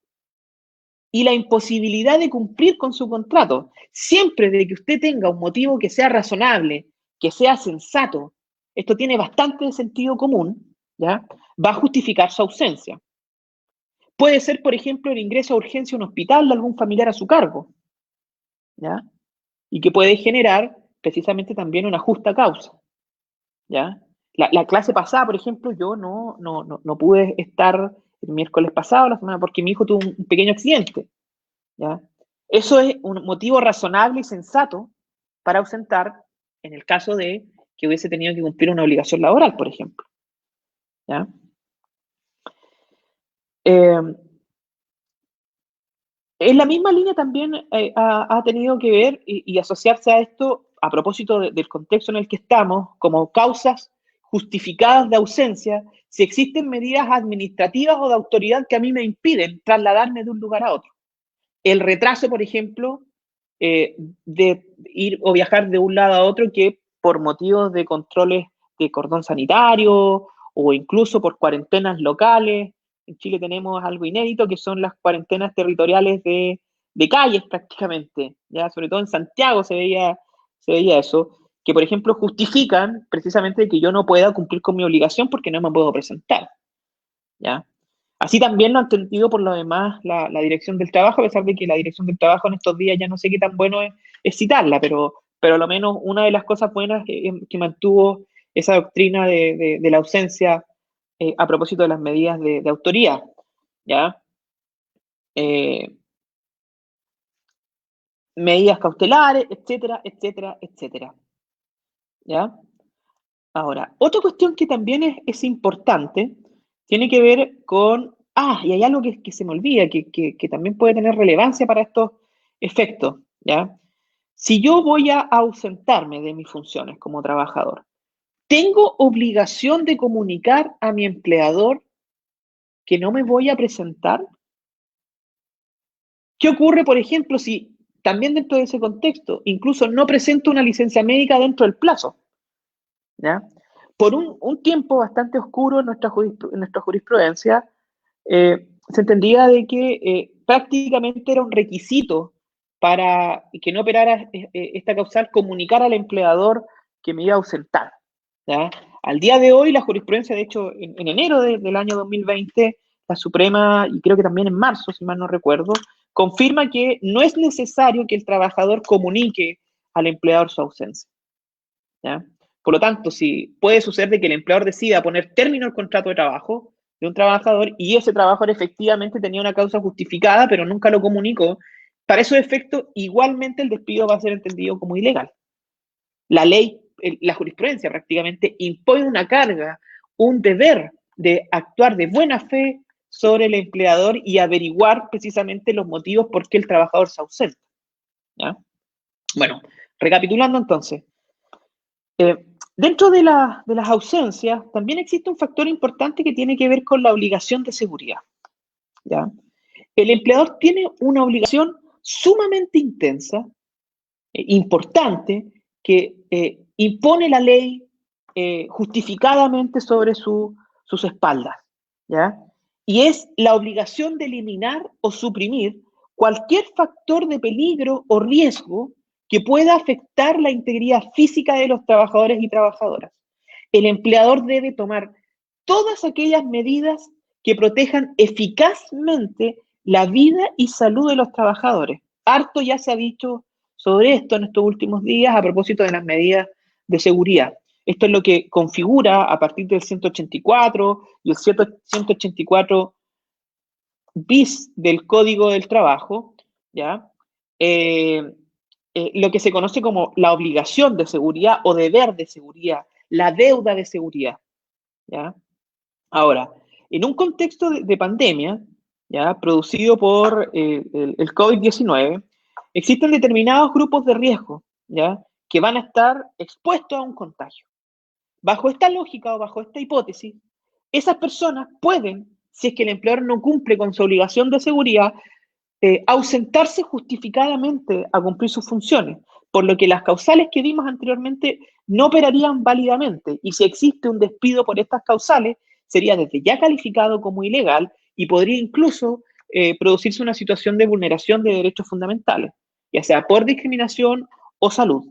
y la imposibilidad de cumplir con su contrato. Siempre de que usted tenga un motivo que sea razonable, que sea sensato, esto tiene bastante sentido común, ¿ya? Va a justificar su ausencia. Puede ser, por ejemplo, el ingreso a urgencia a un hospital de algún familiar a su cargo, ¿ya? Y que puede generar precisamente también una justa causa, ¿ya? La clase pasada, por ejemplo, yo no pude estar el miércoles pasado, la semana, porque mi hijo tuvo un pequeño accidente, ¿ya? Eso es un motivo razonable y sensato para ausentar en el caso de que hubiese tenido que cumplir una obligación laboral, por ejemplo, ¿ya? En la misma línea también ha tenido que ver y asociarse a esto, a propósito del contexto en el que estamos, como causas justificadas de ausencia, si existen medidas administrativas o de autoridad que a mí me impiden trasladarme de un lugar a otro. El retraso, por ejemplo, de ir o viajar de un lado a otro que por motivos de controles de cordón sanitario o incluso por cuarentenas locales. En Chile tenemos algo inédito que son las cuarentenas territoriales de calles prácticamente, ya sobre todo en Santiago se veía eso, que por ejemplo justifican precisamente que yo no pueda cumplir con mi obligación porque no me puedo presentar, ¿ya? Así también lo ha entendido por lo demás la Dirección del Trabajo, a pesar de que la Dirección del Trabajo en estos días ya no sé qué tan bueno es citarla, pero a lo menos una de las cosas buenas que mantuvo esa doctrina de la ausencia a propósito de las medidas de autoría, ¿ya? Eh, medidas cautelares, etcétera, etcétera, etcétera, ¿ya? Ahora, otra cuestión que también es importante tiene que ver con, y hay algo que se me olvida, que también puede tener relevancia para estos efectos, ¿ya? Si yo voy a ausentarme de mis funciones como trabajador, ¿tengo obligación de comunicar a mi empleador que no me voy a presentar? ¿Qué ocurre, por ejemplo, si también dentro de ese contexto, incluso no presento una licencia médica dentro del plazo? ¿Ya? Por un tiempo bastante oscuro en nuestra jurisprudencia, se entendía de que prácticamente era un requisito para que no operara esta causal comunicar al empleador que me iba a ausentar, ¿ya? Al día de hoy, la jurisprudencia, de hecho, en enero del año 2020, la Suprema, y creo que también en marzo, si mal no recuerdo, confirma que no es necesario que el trabajador comunique al empleador su ausencia, ¿ya? Por lo tanto, si puede suceder de que el empleador decida poner término al contrato de trabajo de un trabajador y ese trabajador efectivamente tenía una causa justificada, pero nunca lo comunicó, para esos efectos, igualmente el despido va a ser entendido como ilegal. La ley, la jurisprudencia prácticamente impone una carga, un deber de actuar de buena fe sobre el empleador y averiguar precisamente los motivos por qué el trabajador se ausenta, ¿ya? Bueno, recapitulando entonces, eh, dentro de las ausencias también existe un factor importante que tiene que ver con la obligación de seguridad, ¿ya? El empleador tiene una obligación sumamente intensa, importante, que impone la ley justificadamente sobre sus espaldas, ¿ya? Y es la obligación de eliminar o suprimir cualquier factor de peligro o riesgo que pueda afectar la integridad física de los trabajadores y trabajadoras. El empleador debe tomar todas aquellas medidas que protejan eficazmente la vida y salud de los trabajadores. Harto ya se ha dicho sobre esto en estos últimos días a propósito de las medidas de seguridad. Esto es lo que configura a partir del 184 y el 184 bis del Código del Trabajo, ¿ya? Eh, lo que se conoce como la obligación de seguridad o deber de seguridad, la deuda de seguridad, ¿ya? Ahora, en un contexto de pandemia, ¿ya? Producido por el COVID-19, existen determinados grupos de riesgo, ¿ya? Que van a estar expuestos a un contagio. Bajo esta lógica o bajo esta hipótesis, esas personas pueden, si es que el empleador no cumple con su obligación de seguridad, ausentarse justificadamente a cumplir sus funciones, por lo que las causales que vimos anteriormente no operarían válidamente, y si existe un despido por estas causales, sería desde ya calificado como ilegal y podría incluso producirse una situación de vulneración de derechos fundamentales, ya sea por discriminación o salud,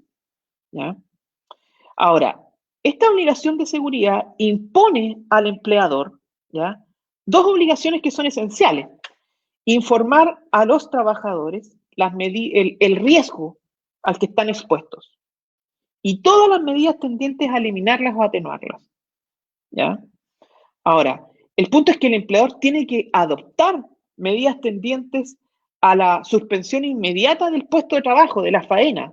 ¿ya? Ahora, esta obligación de seguridad impone al empleador, ¿ya? Dos obligaciones que son esenciales: informar a los trabajadores el riesgo al que están expuestos y todas las medidas tendientes a eliminarlas o atenuarlas, ¿ya? Ahora, el punto es que el empleador tiene que adoptar medidas tendientes a la suspensión inmediata del puesto de trabajo, de la faena,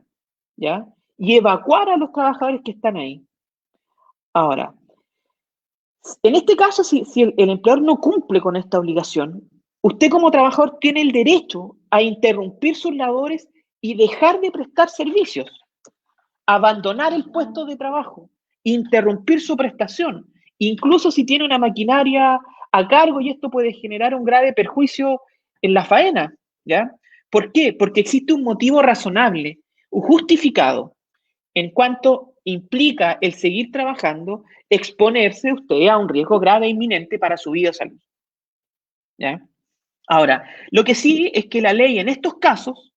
¿ya? Y evacuar a los trabajadores que están ahí. Ahora, en este caso, si el empleador no cumple con esta obligación, usted como trabajador tiene el derecho a interrumpir sus labores y dejar de prestar servicios, abandonar el puesto de trabajo, interrumpir su prestación, incluso si tiene una maquinaria a cargo y esto puede generar un grave perjuicio en la faena, ¿ya? ¿Por qué? Porque existe un motivo razonable, justificado, en cuanto implica el seguir trabajando, exponerse usted a un riesgo grave e inminente para su vida o salud, ¿ya? Ahora, lo que sí es que la ley en estos casos,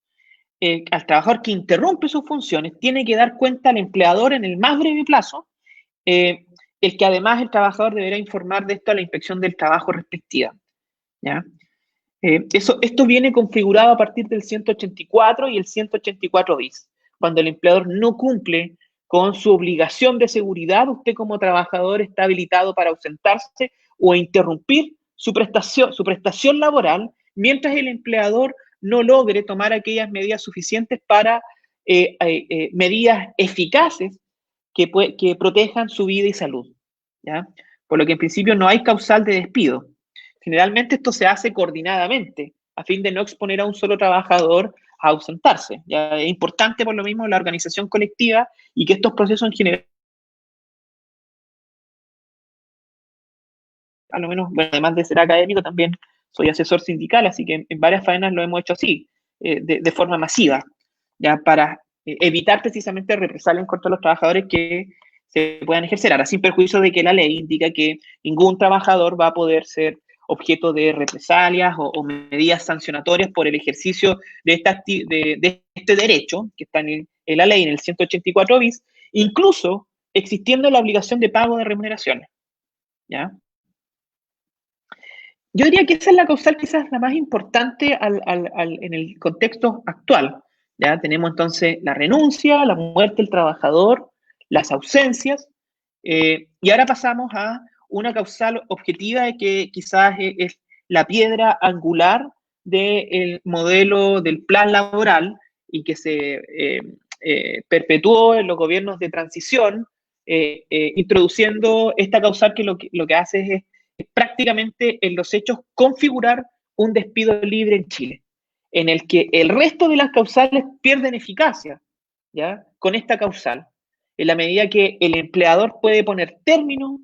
al trabajador que interrumpe sus funciones, tiene que dar cuenta al empleador en el más breve plazo, el que además el trabajador deberá informar de esto a la inspección del trabajo respectiva. ¿ya? Esto viene configurado a partir del 184 y el 184 bis. Cuando el empleador no cumple con su obligación de seguridad, usted como trabajador está habilitado para ausentarse o interrumpir su prestación laboral mientras el empleador no logre tomar aquellas medidas suficientes para medidas eficaces que protejan su vida y salud, ¿ya? Por lo que en principio no hay causal de despido. Generalmente esto se hace coordinadamente, a fin de no exponer a un solo trabajador a ausentarse. ¿Ya? Es importante por lo mismo la organización colectiva y que estos procesos en general, a lo menos, bueno, además de ser académico, también soy asesor sindical, así que en varias faenas lo hemos hecho así, de forma masiva, ya para evitar precisamente represalias contra los trabajadores que se puedan ejercer. Ahora, sin perjuicio de que la ley indica que ningún trabajador va a poder ser objeto de represalias o medidas sancionatorias por el ejercicio de este derecho que está en la ley, en el 184 bis, incluso existiendo la obligación de pago de remuneraciones. ¿Ya? Yo diría que esa es la causal quizás la más importante en el contexto actual. Ya tenemos entonces la renuncia, la muerte del trabajador, las ausencias, y ahora pasamos a una causal objetiva que quizás es la piedra angular del modelo del plan laboral y que se perpetuó en los gobiernos de transición, introduciendo esta causal que lo que hace es prácticamente en los hechos configurar un despido libre en Chile, en el que el resto de las causales pierden eficacia, ¿ya? Con esta causal, en la medida que el empleador puede poner término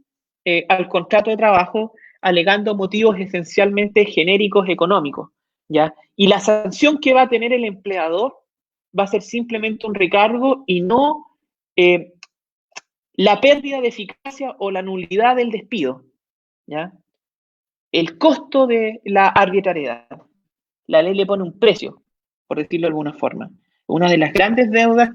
al contrato de trabajo alegando motivos esencialmente genéricos económicos, ¿ya? Y la sanción que va a tener el empleador va a ser simplemente un recargo y no la pérdida de eficacia o la nulidad del despido, ¿ya? El costo de la arbitrariedad. La ley le pone un precio, por decirlo de alguna forma. Una de las grandes deudas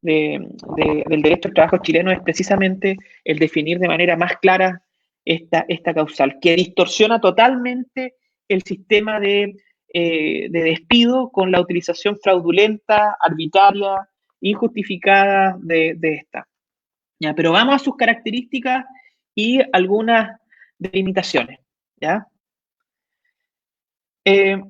del derecho al trabajo chileno es precisamente el definir de manera más clara esta causal, que distorsiona totalmente el sistema de despido con la utilización fraudulenta, arbitraria, injustificada de esta. ¿Ya? Pero vamos a sus características y algunas delimitaciones. ¿Ya? El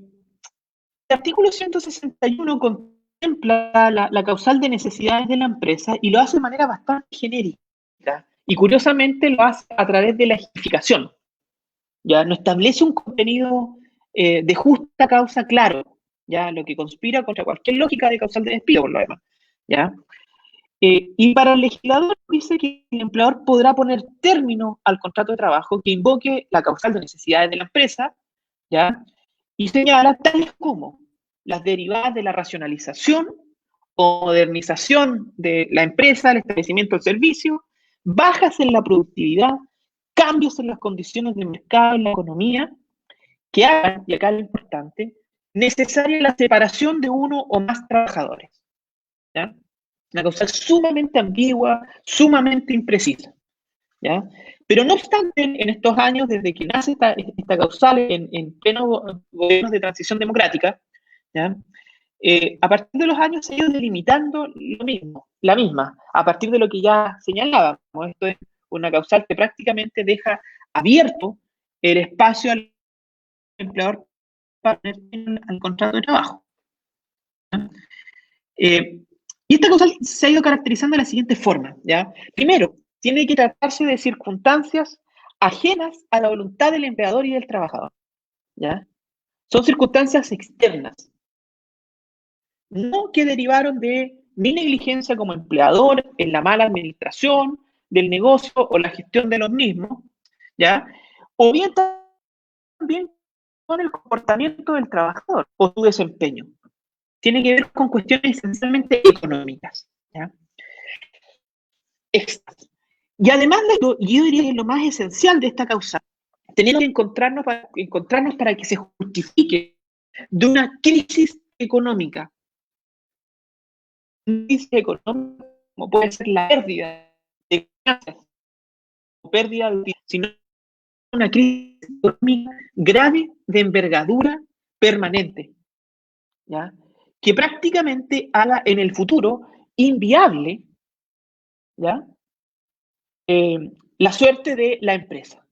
artículo 161 contempla la causal de necesidades de la empresa y lo hace de manera bastante genérica. Y curiosamente lo hace a través de la justificación. ¿Ya? No establece un contenido de justa causa claro, ¿ya? Lo que conspira contra cualquier lógica de causal de despido, por lo demás. ¿Ya? Y para el legislador dice que el empleador podrá poner término al contrato de trabajo que invoque la causal de necesidades de la empresa, ¿ya? Y señala tales como las derivadas de la racionalización o modernización de la empresa, el establecimiento del servicio, bajas en la productividad, cambios en las condiciones de mercado en la economía, que hagan, y acá es lo importante, necesaria la separación de uno o más trabajadores. ¿Ya? Una causal sumamente ambigua, sumamente imprecisa. ¿Ya? Pero no obstante, en estos años, desde que nace esta causal en pleno gobiernos de transición democrática, ¿ya? A partir de los años se ha ido delimitando lo mismo, la misma, a partir de lo que ya señalábamos. Esto es una causal que prácticamente deja abierto el espacio al empleador para poner al contrato de trabajo. Y esta causal se ha ido caracterizando de la siguiente forma, ¿ya? Primero, tiene que tratarse de circunstancias ajenas a la voluntad del empleador y del trabajador, ¿ya? Son circunstancias externas, no que derivaron de mi negligencia como empleador en la mala administración del negocio o la gestión de los mismos, ¿ya? O bien también con el comportamiento del trabajador o su desempeño. Tiene que ver con cuestiones esencialmente económicas, ¿ya? Y además de esto, yo diría que lo más esencial de esta causa, tenemos que encontrarnos para que se justifique de una crisis económica. Una crisis económica como puede ser la pérdida de finanzas, o pérdida de sino una crisis económica grave de envergadura permanente, ¿ya? Que prácticamente haga en el futuro inviable, ¿ya? La suerte de la empresa.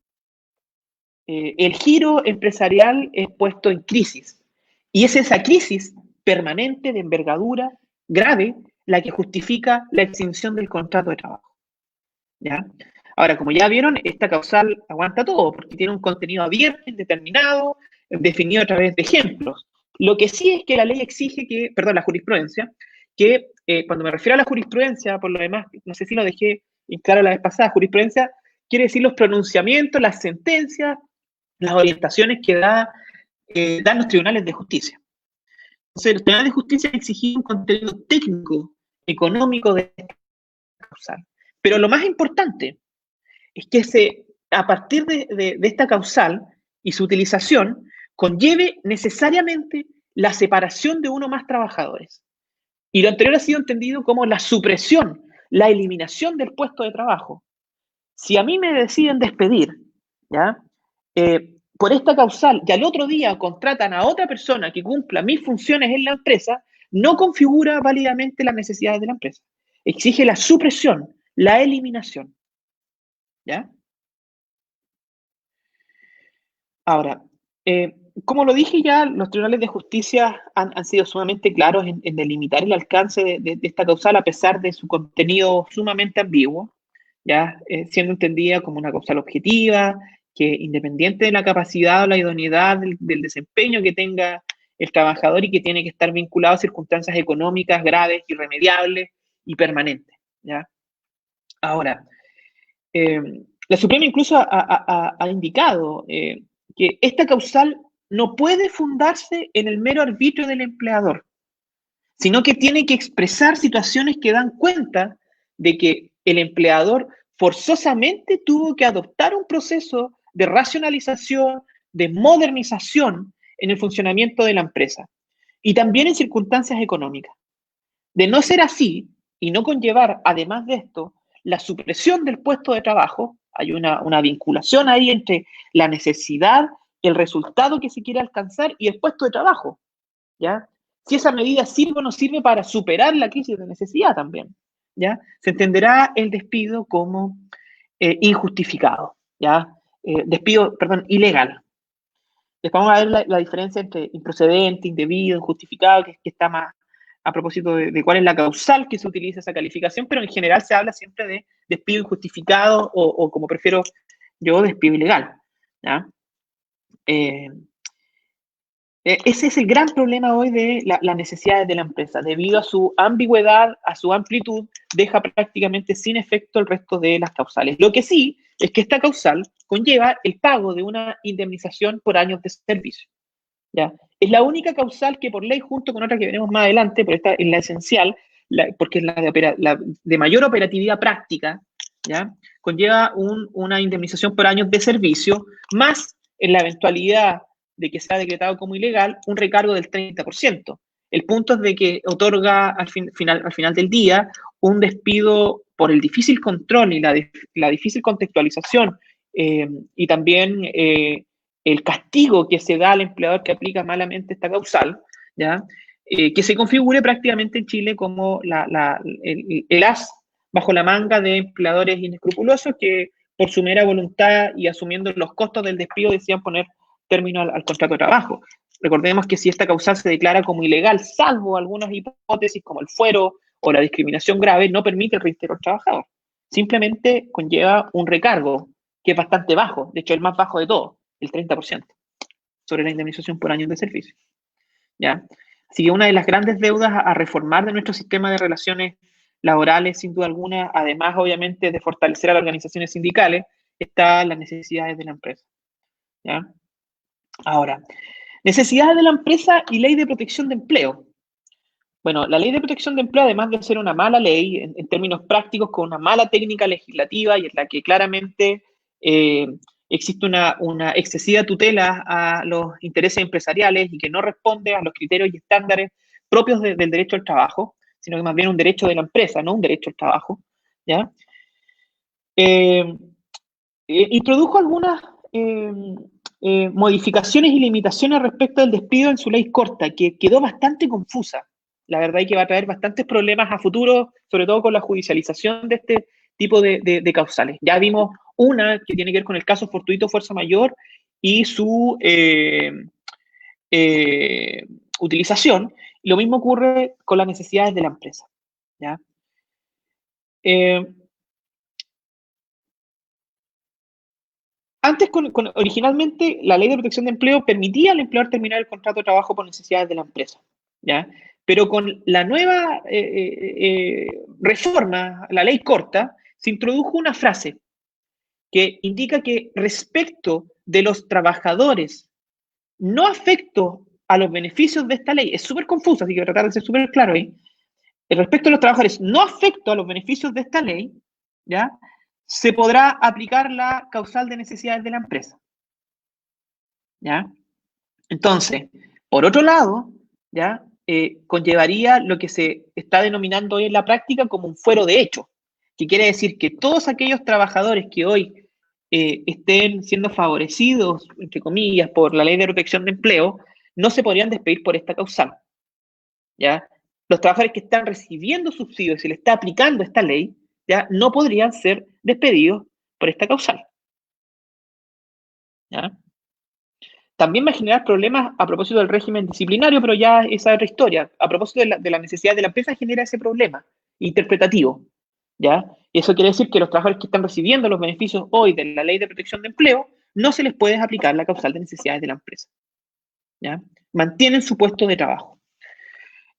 El giro empresarial es puesto en crisis y es esa crisis permanente de envergadura grave la que justifica la extinción del contrato de trabajo, ¿ya? Ahora, como ya vieron, esta causal aguanta todo porque tiene un contenido abierto, indeterminado, definido a través de ejemplos. Lo que sí es que la ley exige que, perdón, la jurisprudencia, que cuando me refiero a la jurisprudencia, por lo demás, no sé si lo dejé en claro la vez pasada, jurisprudencia quiere decir los pronunciamientos, las sentencias, las orientaciones que dan los tribunales de justicia. Entonces, los tribunales de justicia exigen un contenido técnico, económico de esta causal. Pero lo más importante es que a partir de esta causal y su utilización conlleve necesariamente la separación de uno o más trabajadores. Y lo anterior ha sido entendido como la supresión, la eliminación del puesto de trabajo. Si a mí me deciden despedir, ¿ya? Por esta causal y al otro día contratan a otra persona que cumpla mis funciones en la empresa, no configura válidamente las necesidades de la empresa. Exige la supresión, la eliminación, ¿ya? Ahora, como lo dije ya, los tribunales de justicia han sido sumamente claros en delimitar el alcance de esta causal a pesar de su contenido sumamente ambiguo, ya siendo entendida como una causal objetiva, que independiente de la capacidad o la idoneidad del desempeño que tenga el trabajador y que tiene que estar vinculado a circunstancias económicas graves, irremediables y permanentes, ¿ya? Ahora, la Suprema incluso ha indicado que esta causal no puede fundarse en el mero arbitrio del empleador, sino que tiene que expresar situaciones que dan cuenta de que el empleador forzosamente tuvo que adoptar un proceso de racionalización, de modernización en el funcionamiento de la empresa y también en circunstancias económicas. De no ser así y no conllevar, además de esto, la supresión del puesto de trabajo, hay una vinculación ahí entre la necesidad, el resultado que se quiere alcanzar y el puesto de trabajo, ¿ya? Si esa medida sirve o no sirve para superar la crisis de necesidad también, ¿ya? Se entenderá el despido como injustificado, ¿ya? Despido, perdón, ilegal. Después vamos a ver la diferencia entre improcedente, indebido, injustificado, que está más a propósito de cuál es la causal que se utiliza esa calificación, pero en general se habla siempre de despido injustificado o como prefiero yo, despido ilegal, ¿ya? Ese es el gran problema hoy de las necesidades de la empresa. Debido a su ambigüedad, a su amplitud, deja prácticamente sin efecto el resto de las causales. Lo que sí es que esta causal conlleva el pago de una indemnización por años de servicio, ¿ya? Es la única causal que por ley, junto con otra que veremos más adelante, pero esta es la esencial, porque es la de mayor operatividad práctica, ¿ya? Conlleva una indemnización por años de servicio, más en la eventualidad de que sea decretado como ilegal, un recargo del 30%. El punto es de que otorga al final del día un despido por el difícil control y la difícil contextualización y también el castigo que se da al empleador que aplica malamente esta causal, ¿ya? Que se configure prácticamente en Chile como el as bajo la manga de empleadores inescrupulosos que por su mera voluntad y asumiendo los costos del despido decían poner término al contrato de trabajo. Recordemos que si esta causal se declara como ilegal, salvo algunas hipótesis como el fuero o la discriminación grave, no permite el reintegro al trabajador. Simplemente conlleva un recargo que es bastante bajo, de hecho el más bajo de todos, el 30%, sobre la indemnización por años de servicio, ¿ya? Así que una de las grandes deudas a reformar de nuestro sistema de relaciones laborales, sin duda alguna, además obviamente de fortalecer a las organizaciones sindicales, está las necesidades de la empresa, ¿ya? Ahora, necesidades de la empresa y ley de protección de empleo. Bueno, la ley de protección de empleo, además de ser una mala ley, en términos prácticos, con una mala técnica legislativa y en la que claramente existe una excesiva tutela a los intereses empresariales y que no responde a los criterios y estándares propios del derecho al trabajo, sino que más bien un derecho de la empresa, no un derecho al trabajo, ¿ya? Introdujo algunas modificaciones y limitaciones respecto del despido en su ley corta, que quedó bastante confusa. La verdad es que va a traer bastantes problemas a futuro, sobre todo con la judicialización de este tipo de causales. Ya vimos una que tiene que ver con el caso fortuito fuerza mayor y su utilización. Lo mismo ocurre con las necesidades de la empresa. ¿Ya? Antes, originalmente, la ley de protección de empleo permitía al empleador terminar el contrato de trabajo por necesidades de la empresa, ¿ya? Pero con la nueva reforma, la ley corta, se introdujo una frase que indica que respecto de los trabajadores no afecto a los beneficios de esta ley, es súper confuso, así que voy a tratar de ser súper claro ahí, respecto a los trabajadores no afecto a los beneficios de esta ley, ¿ya? Se podrá aplicar la causal de necesidades de la empresa. ¿Ya? Entonces, por otro lado, ¿ya? Conllevaría lo que se está denominando hoy en la práctica como un fuero de hecho, que quiere decir que todos aquellos trabajadores que hoy estén siendo favorecidos, entre comillas, por la ley de protección de empleo, no se podrían despedir por esta causal. ¿Ya? Los trabajadores que están recibiendo subsidios y se les está aplicando esta ley, ya no podrían ser despedidos por esta causal. ¿Ya? También va a generar problemas a propósito del régimen disciplinario, pero ya esa es otra historia. A propósito de la necesidad de la empresa, genera ese problema interpretativo. ¿Ya? Y eso quiere decir que los trabajadores que están recibiendo los beneficios hoy de la ley de protección de empleo, no se les puede aplicar la causal de necesidades de la empresa. ¿Ya? Mantienen su puesto de trabajo.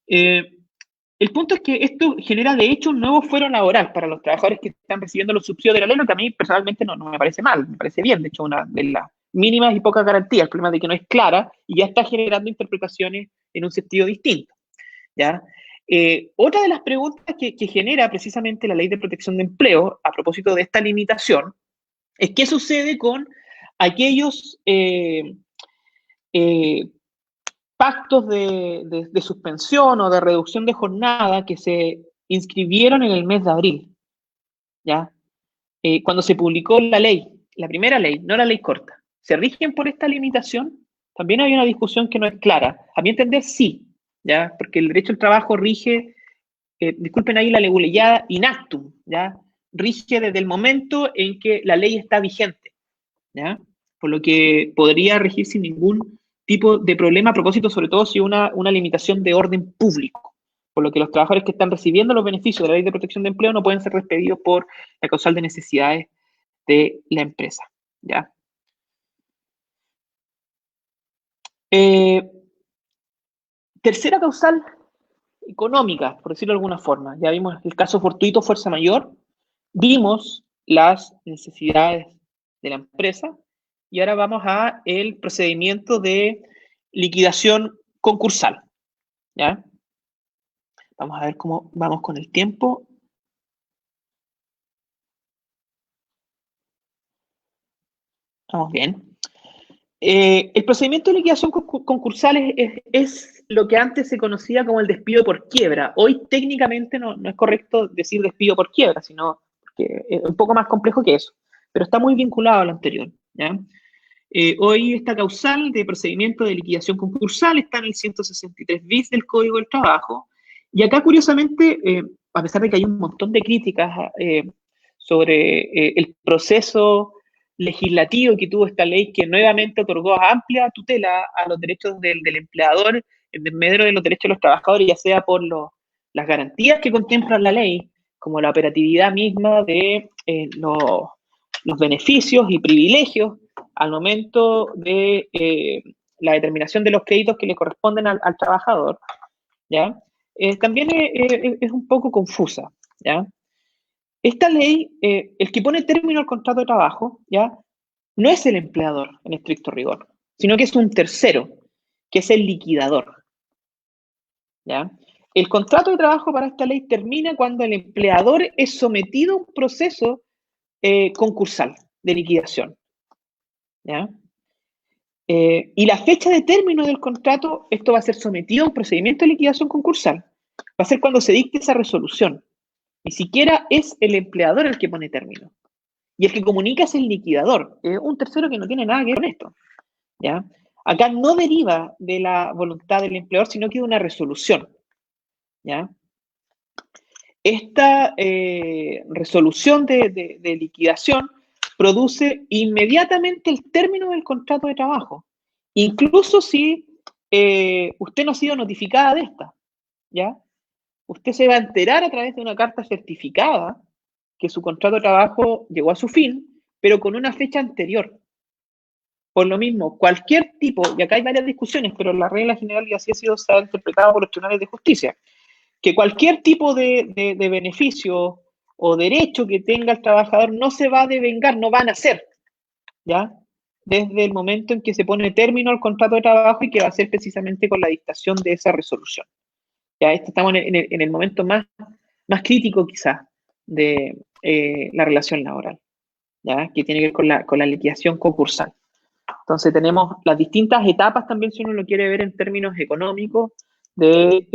El punto es que esto genera, de hecho, un nuevo fuero laboral para los trabajadores que están recibiendo los subsidios de la ley, lo que a mí personalmente no me parece mal, me parece bien, de hecho, una de las mínimas y pocas garantías. El problema es de que no es clara y ya está generando interpretaciones en un sentido distinto. ¿Ya? Otra de las preguntas que genera precisamente la ley de protección de empleo, a propósito de esta limitación, es qué sucede con aquellos pactos de suspensión o de reducción de jornada que se inscribieron en el mes de abril, ¿ya? Cuando se publicó la ley, la primera ley, no la ley corta, ¿se rigen por esta limitación? También hay una discusión que no es clara. A mi entender, sí, ¿ya? Porque el derecho al trabajo rige, disculpen ahí la leguleyada, in actum, ¿ya? Rige desde el momento en que la ley está vigente, ¿ya? Por lo que podría regir sin ningún tipo de problema a propósito, sobre todo si una limitación de orden público, por lo que los trabajadores que están recibiendo los beneficios de la ley de protección de empleo no pueden ser despedidos por la causal de necesidades de la empresa. ¿Ya? Tercera causal económica, por decirlo de alguna forma. Ya vimos el caso fortuito fuerza mayor, vimos las necesidades de la empresa y ahora vamos a el procedimiento de liquidación concursal. ¿Ya? Vamos a ver cómo vamos con el tiempo. Vamos bien. El procedimiento de liquidación concursal es lo que antes se conocía como el despido por quiebra. Hoy técnicamente no es correcto decir despido por quiebra, sino que es un poco más complejo que eso, pero está muy vinculado a lo anterior. ¿Ya? Hoy esta causal de procedimiento de liquidación concursal está en el 163 bis del Código del Trabajo. Y acá, curiosamente, a pesar de que hay un montón de críticas sobre el proceso legislativo que tuvo esta ley, que nuevamente otorgó amplia tutela a los derechos del empleador en medio de los derechos de los trabajadores, ya sea por las garantías que contempla la ley, como la operatividad misma de los beneficios y privilegios al momento de la determinación de los créditos que le corresponden al trabajador, ¿ya? También es un poco confusa, ¿ya? Esta ley, el que pone término al contrato de trabajo, ¿ya? No es el empleador en estricto rigor, sino que es un tercero, que es el liquidador, ¿ya? El contrato de trabajo para esta ley termina cuando el empleador es sometido a un proceso concursal de liquidación, ¿ya? Y la fecha de término del contrato, esto va a ser sometido a un procedimiento de liquidación concursal. Va a ser cuando se dicte esa resolución. Ni siquiera es el empleador el que pone término. y el que comunica es el liquidador, un tercero que no tiene nada que ver con esto, ¿ya? Acá no deriva de la voluntad del empleador, sino que de una resolución, ¿ya? Esta resolución de liquidación produce inmediatamente el término del contrato de trabajo, incluso si usted no ha sido notificada de esta, ¿ya? Usted se va a enterar a través de una carta certificada que su contrato de trabajo llegó a su fin, pero con una fecha anterior. Por lo mismo, cualquier tipo, y acá hay varias discusiones, pero la regla general y así ha sido se ha interpretado por los tribunales de justicia, que cualquier tipo de beneficio o derecho que tenga el trabajador no se va a devengar, no van a ser, ¿ya? Desde el momento en que se pone término al contrato de trabajo y que va a ser precisamente con la dictación de esa resolución. Ya estamos en el momento más crítico quizás de la relación laboral, ¿ya? Que tiene que ver con la liquidación concursal. Entonces tenemos las distintas etapas también, si uno lo quiere ver en términos económicos, de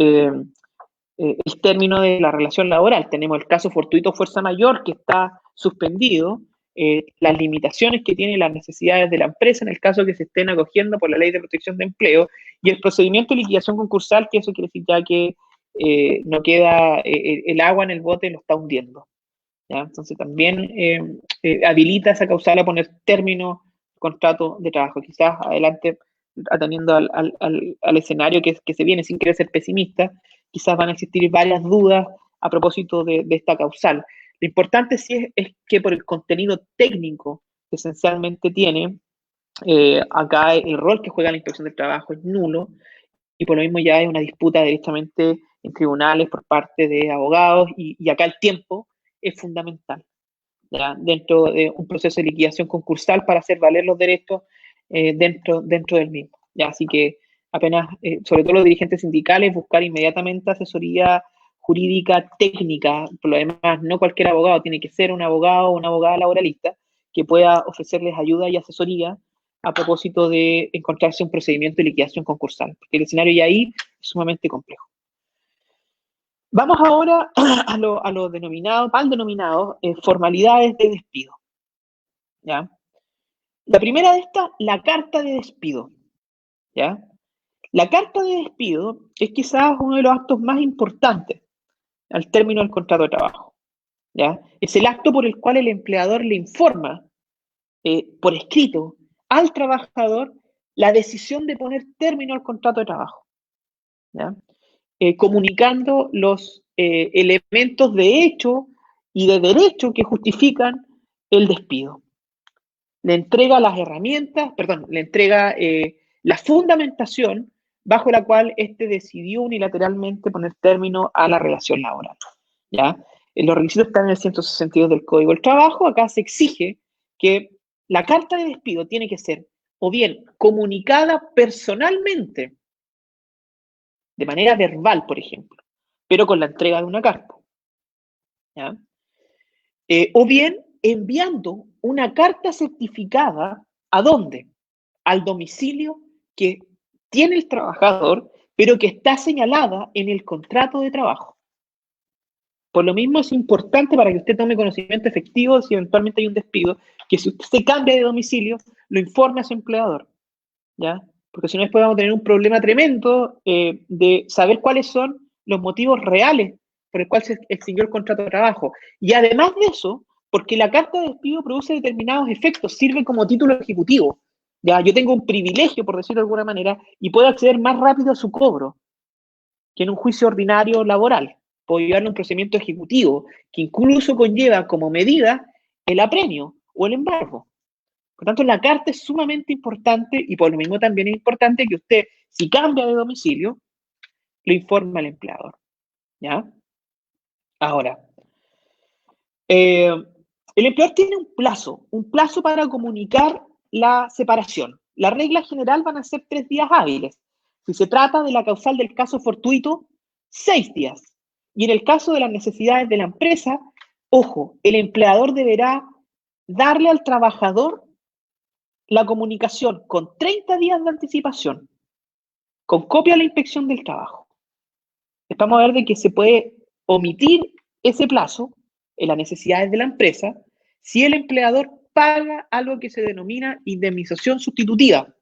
el término de la relación laboral. Tenemos el caso fortuito fuerza mayor que está suspendido, las limitaciones que tiene las necesidades de la empresa en el caso que se estén acogiendo por la ley de protección de empleo y el procedimiento de liquidación concursal, que eso quiere decir ya que no queda el agua en el bote, lo está hundiendo, ¿ya? Entonces también habilita esa causal a poner término al contrato de trabajo. Quizás adelante, atendiendo al escenario que se viene, sin querer ser pesimista, quizás van a existir varias dudas a propósito de esta causal. Lo importante sí es que por el contenido técnico que esencialmente tiene, acá el rol que juega la inspección del trabajo es nulo y por lo mismo ya es una disputa directamente en tribunales por parte de abogados y acá el tiempo es fundamental, ¿ya? Dentro de un proceso de liquidación concursal para hacer valer los derechos dentro del mismo, ¿ya? Así que apenas, sobre todo los dirigentes sindicales, buscar inmediatamente asesoría jurídica técnica. Por lo demás, no cualquier abogado, tiene que ser un abogado o una abogada laboralista que pueda ofrecerles ayuda y asesoría a propósito de encontrarse un procedimiento de liquidación concursal, porque el escenario ya ahí es sumamente complejo. Vamos ahora a lo denominado, mal denominado, formalidades de despido, ¿ya? La primera de estas, la carta de despido, ¿ya? La carta de despido es quizás uno de los actos más importantes al término del contrato de trabajo, ¿ya? Es el acto por el cual el empleador le informa por escrito al trabajador la decisión de poner término al contrato de trabajo, ¿ya? Comunicando los elementos de hecho y de derecho que justifican el despido. Le entrega las herramientas, perdón, le entrega la fundamentación bajo la cual éste decidió unilateralmente poner término a la relación laboral, ¿ya? Los requisitos están en el 162 del Código del Trabajo. Acá se exige que la carta de despido tiene que ser o bien comunicada personalmente, de manera verbal, por ejemplo, pero con la entrega de una carta, ¿ya? O bien enviando una carta certificada, ¿a dónde? Al domicilio que tiene el trabajador, pero que está señalada en el contrato de trabajo. Por lo mismo es importante para que usted tome conocimiento efectivo si eventualmente hay un despido, que si usted se cambia de domicilio, lo informe a su empleador, ¿ya? Porque si no después vamos a tener un problema tremendo de saber cuáles son los motivos reales por el cual se extinguió el contrato de trabajo. Y además de eso, porque la carta de despido produce determinados efectos, sirve como título ejecutivo. Ya, yo tengo un privilegio, por decirlo de alguna manera, y puedo acceder más rápido a su cobro que en un juicio ordinario laboral. Puedo llevarle un procedimiento ejecutivo que incluso conlleva como medida el apremio o el embargo. Por tanto, la carta es sumamente importante y por lo mismo también es importante que usted, si cambia de domicilio, lo informe al empleador, ¿ya? Ahora, el empleador tiene un plazo para comunicar la separación. La regla general van a ser 3 días hábiles. Si se trata de la causal del caso fortuito, 6 días. Y en el caso de las necesidades de la empresa, ojo, el empleador deberá darle al trabajador la comunicación con 30 días de anticipación, con copia a la inspección del trabajo. Vamos a ver de que se puede omitir ese plazo en las necesidades de la empresa si el empleador paga algo que se denomina indemnización sustitutiva.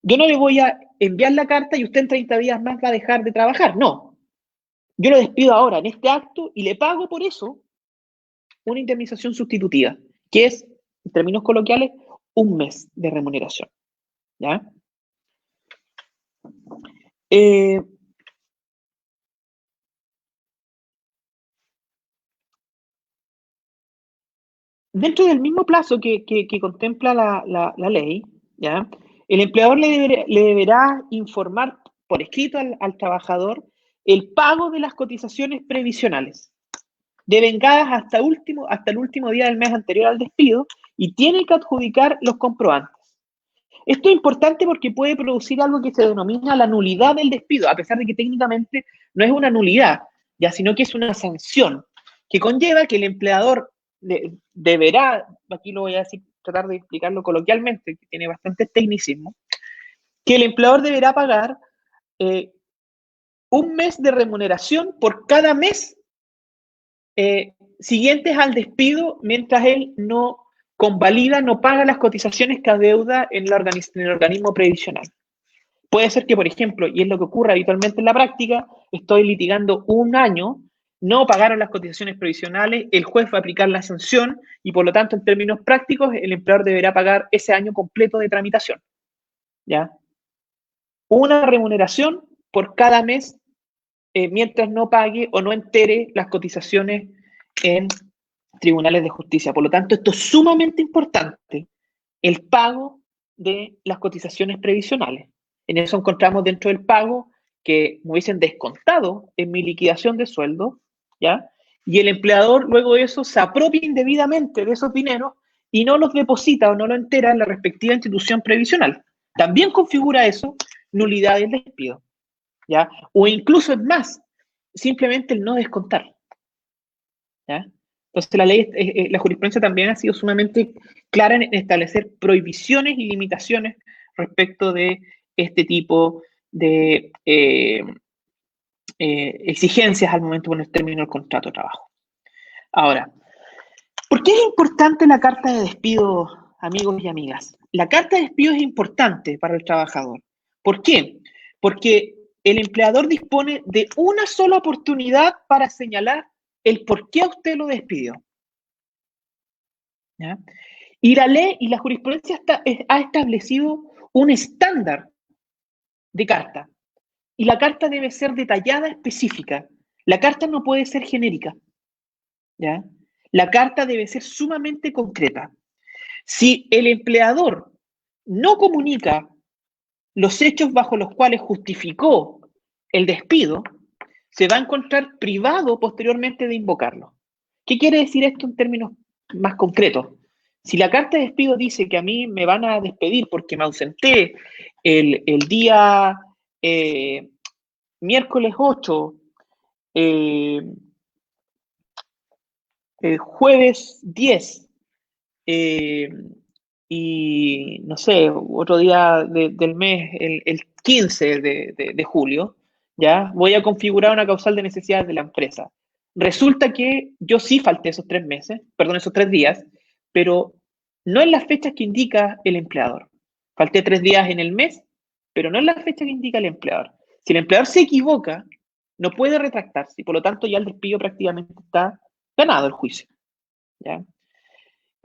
Yo no le voy a enviar la carta y usted en 30 días más va a dejar de trabajar, no. Yo lo despido ahora en este acto y le pago por eso una indemnización sustitutiva, que es, en términos coloquiales, un mes de remuneración. ¿Ya? Dentro del mismo plazo que contempla la ley, ¿ya? El empleador le deberá informar por escrito al trabajador el pago de las cotizaciones previsionales, devengadas hasta el último día del mes anterior al despido, y tiene que adjudicar los comprobantes. Esto es importante porque puede producir algo que se denomina la nulidad del despido, a pesar de que técnicamente no es una nulidad, ya, sino que es una sanción, que conlleva que el empleador deberá, aquí lo voy a decir, tratar de explicarlo coloquialmente, que tiene bastante tecnicismo, que el empleador deberá pagar un mes de remuneración por cada mes siguientes al despido, mientras él no convalida, no paga las cotizaciones que adeuda en el organismo previsional. Puede ser que, por ejemplo, y es lo que ocurre habitualmente en la práctica, estoy litigando un año, no pagaron las cotizaciones previsionales, el juez va a aplicar la sanción y, por lo tanto, en términos prácticos, el empleador deberá pagar ese año completo de tramitación. ¿Ya? Una remuneración por cada mes mientras no pague o no entere las cotizaciones en tribunales de justicia. Por lo tanto, esto es sumamente importante, el pago de las cotizaciones previsionales. En eso encontramos dentro del pago que me hubiesen descontado en mi liquidación de sueldo, ¿ya? Y el empleador luego de eso se apropia indebidamente de esos dineros y no los deposita o no lo entera en la respectiva institución previsional. También configura eso nulidad del despido, ¿ya? O incluso es más, simplemente el no descontar, ¿ya? Entonces la ley, la jurisprudencia también ha sido sumamente clara en establecer prohibiciones y limitaciones respecto de este tipo de exigencias al momento de poner término al contrato de trabajo. Ahora, ¿por qué es importante la carta de despido, amigos y amigas? La carta de despido es importante para el trabajador. ¿Por qué? Porque el empleador dispone de una sola oportunidad para señalar el por qué a usted lo despidió. ¿Ya? Y la ley y la jurisprudencia ha establecido un estándar de carta. Y la carta debe ser detallada, específica. La carta no puede ser genérica. ¿Ya? La carta debe ser sumamente concreta. Si el empleador no comunica los hechos bajo los cuales justificó el despido, se va a encontrar privado posteriormente de invocarlo. ¿Qué quiere decir esto en términos más concretos? Si la carta de despido dice que a mí me van a despedir porque me ausenté el día miércoles 8, jueves 10, y no sé, otro día del mes, el 15 de julio, ¿ya? Voy a configurar una causal de necesidades de la empresa. Resulta que yo sí falté esos 3 meses, perdón, esos 3 días, pero no en las fechas que indica el empleador. Falté 3 días en el mes, pero no en las fechas que indica el empleador. Si el empleador se equivoca, no puede retractarse y por lo tanto ya el despido prácticamente está ganado el juicio, ¿ya?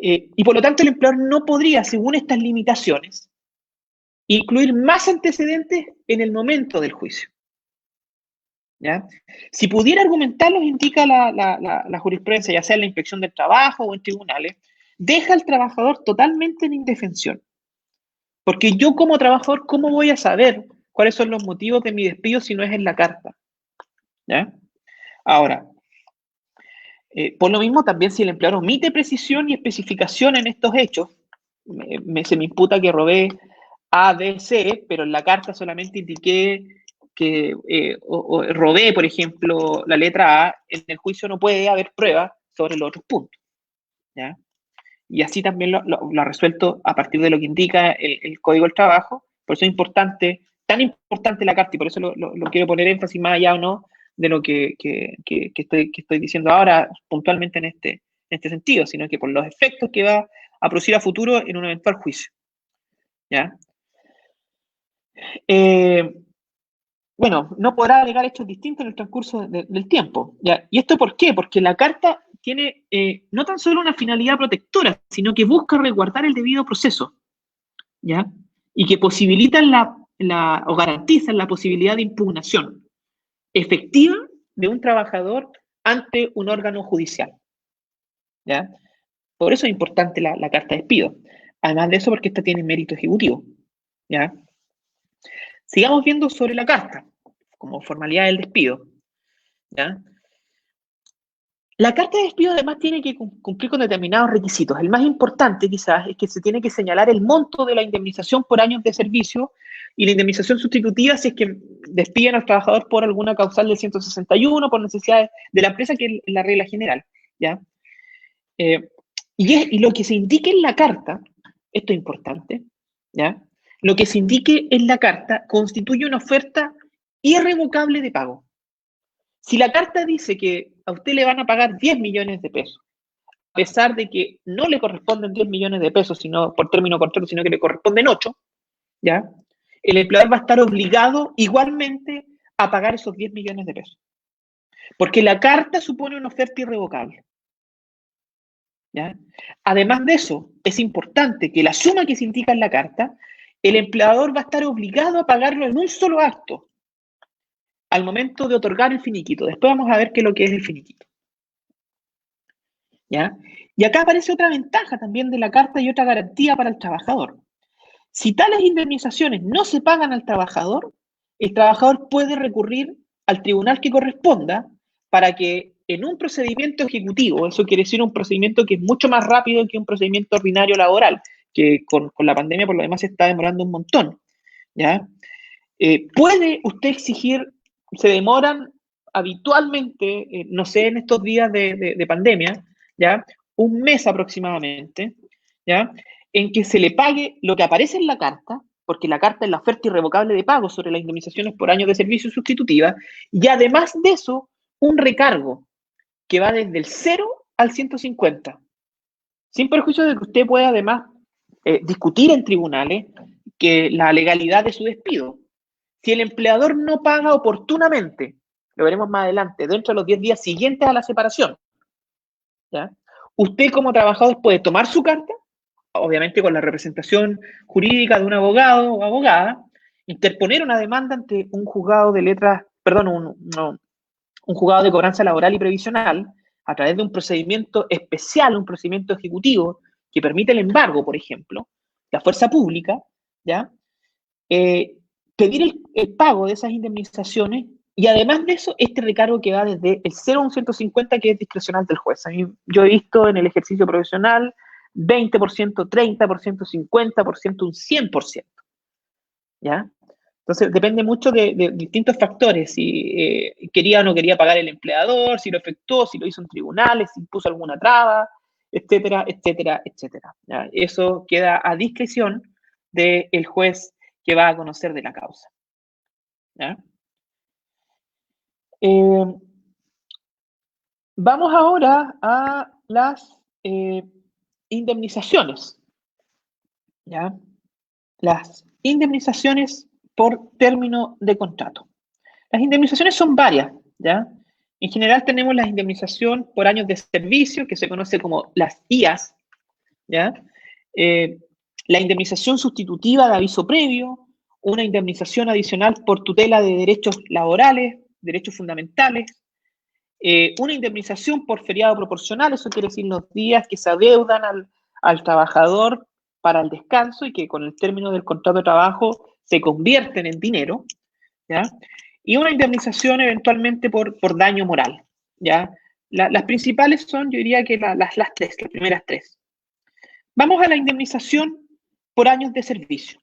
Y por lo tanto el empleador no podría, según estas limitaciones, incluir más antecedentes en el momento del juicio. ¿Ya? Si pudiera argumentarlos, indica la jurisprudencia, ya sea en la inspección del trabajo o en tribunales, deja al trabajador totalmente en indefensión. Porque yo como trabajador, ¿cómo voy a saber cuáles son los motivos de mi despido si no es en la carta? ¿Ya? Ahora, por lo mismo, también si el empleador omite precisión y especificación en estos hechos, se me imputa que robé A, B, C, pero en la carta solamente indiqué que o robé, por ejemplo, la letra A, en el juicio no puede haber pruebas sobre los otros puntos, ¿ya? Y así también lo ha resuelto a partir de lo que indica el Código del Trabajo. Por eso es importante, tan importante la carta, y por eso lo quiero poner énfasis más allá o no de lo que estoy diciendo ahora puntualmente en este sentido, sino que por los efectos que va a producir a futuro en un eventual juicio. ¿Ya? Bueno, no podrá alegar hechos distintos en el transcurso del tiempo. ¿Ya? ¿Y esto por qué? Porque la carta tiene no tan solo una finalidad protectora, sino que busca resguardar el debido proceso, ¿ya? Y que posibilitan o garantizan la posibilidad de impugnación efectiva de un trabajador ante un órgano judicial, ¿ya? Por eso es importante la carta de despido. Además de eso, porque esta tiene mérito ejecutivo, ¿ya? Sigamos viendo sobre la carta, como formalidad del despido, ¿ya? La carta de despido además tiene que cumplir con determinados requisitos. El más importante quizás es que se tiene que señalar el monto de la indemnización por años de servicio y la indemnización sustitutiva si es que despiden al trabajador por alguna causal del 161, por necesidades de la empresa, que es la regla general, ¿ya? Y lo que se indique en la carta, esto es importante, ¿ya? Lo que se indique en la carta constituye una oferta irrevocable de pago. Si la carta dice que a usted le van a pagar 10 millones de pesos, a pesar de que no le corresponden 10 millones de pesos, sino por término contrato, sino que le corresponden 8, ¿ya? El empleador va a estar obligado igualmente a pagar esos 10 millones de pesos. Porque la carta supone una oferta irrevocable, ¿ya? Además de eso, es importante que la suma que se indica en la carta, el empleador va a estar obligado a pagarlo en un solo acto, al momento de otorgar el finiquito. Después vamos a ver qué es lo que es el finiquito, ¿ya? Y acá aparece otra ventaja también de la carta y otra garantía para el trabajador. Si tales indemnizaciones no se pagan al trabajador, el trabajador puede recurrir al tribunal que corresponda para que en un procedimiento ejecutivo, eso quiere decir un procedimiento que es mucho más rápido que un procedimiento ordinario laboral, que con la pandemia por lo demás se está demorando un montón, ¿ya? Puede usted exigir, se demoran habitualmente, no sé, en estos días de pandemia, ¿ya? Un mes aproximadamente, ¿ya? En que se le pague lo que aparece en la carta, porque la carta es la oferta irrevocable de pago sobre las indemnizaciones por años de servicio sustitutiva, y además de eso, un recargo que va desde el 0 al 150, sin perjuicio de que usted pueda además discutir en tribunales que la legalidad de su despido. Si el empleador no paga oportunamente, lo veremos más adelante, dentro de los 10 días siguientes a la separación, ¿ya? Usted como trabajador puede tomar su carta, obviamente con la representación jurídica de un abogado o abogada, interponer una demanda ante un juzgado de letras, perdón, un juzgado de cobranza laboral y previsional, a través de un procedimiento especial, un procedimiento ejecutivo que permite el embargo, por ejemplo, la fuerza pública, ¿ya? Pedir el pago de esas indemnizaciones y además de eso, este recargo que va desde el 0 a un 150, que es discrecional del juez. Yo he visto en el ejercicio profesional 20%, 30%, 50%, un 100%, ¿ya? Entonces, depende mucho de distintos factores, si quería o no quería pagar el empleador, si lo efectuó, si lo hizo en tribunales, si impuso alguna traba, etcétera, etcétera, etcétera, ¿ya? Eso queda a discreción del juez que va a conocer de la causa, ¿ya? Vamos ahora a las indemnizaciones, ¿ya? Las indemnizaciones por término de contrato. Las indemnizaciones son varias, ¿ya? En general tenemos la indemnización por años de servicio, que se conoce como las IAS, ¿ya? La indemnización sustitutiva de aviso previo, una indemnización adicional por tutela de derechos laborales, derechos fundamentales, una indemnización por feriado proporcional, eso quiere decir los días que se adeudan al trabajador para el descanso y que con el término del contrato de trabajo se convierten en dinero, ¿ya? Y una indemnización eventualmente por daño moral, ¿ya? Las principales son, yo diría que las primeras tres. Vamos a la indemnización por años de servicio.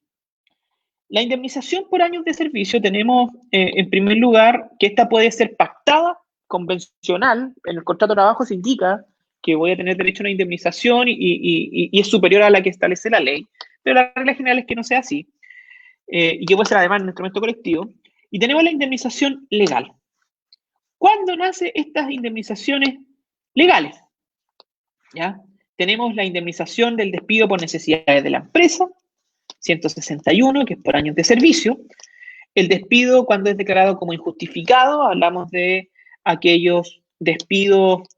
La indemnización por años de servicio tenemos, en primer lugar, que esta puede ser pactada, convencional. En el contrato de trabajo se indica que voy a tener derecho a una indemnización y es superior a la que establece la ley, pero la regla general es que no sea así, y que puede ser además un instrumento colectivo. Y tenemos la indemnización legal. ¿Cuándo nacen estas indemnizaciones legales? ¿ya? Tenemos la indemnización del despido por necesidades de la empresa, 161, que es por años de servicio. El despido, cuando es declarado como injustificado, hablamos de aquellos despidos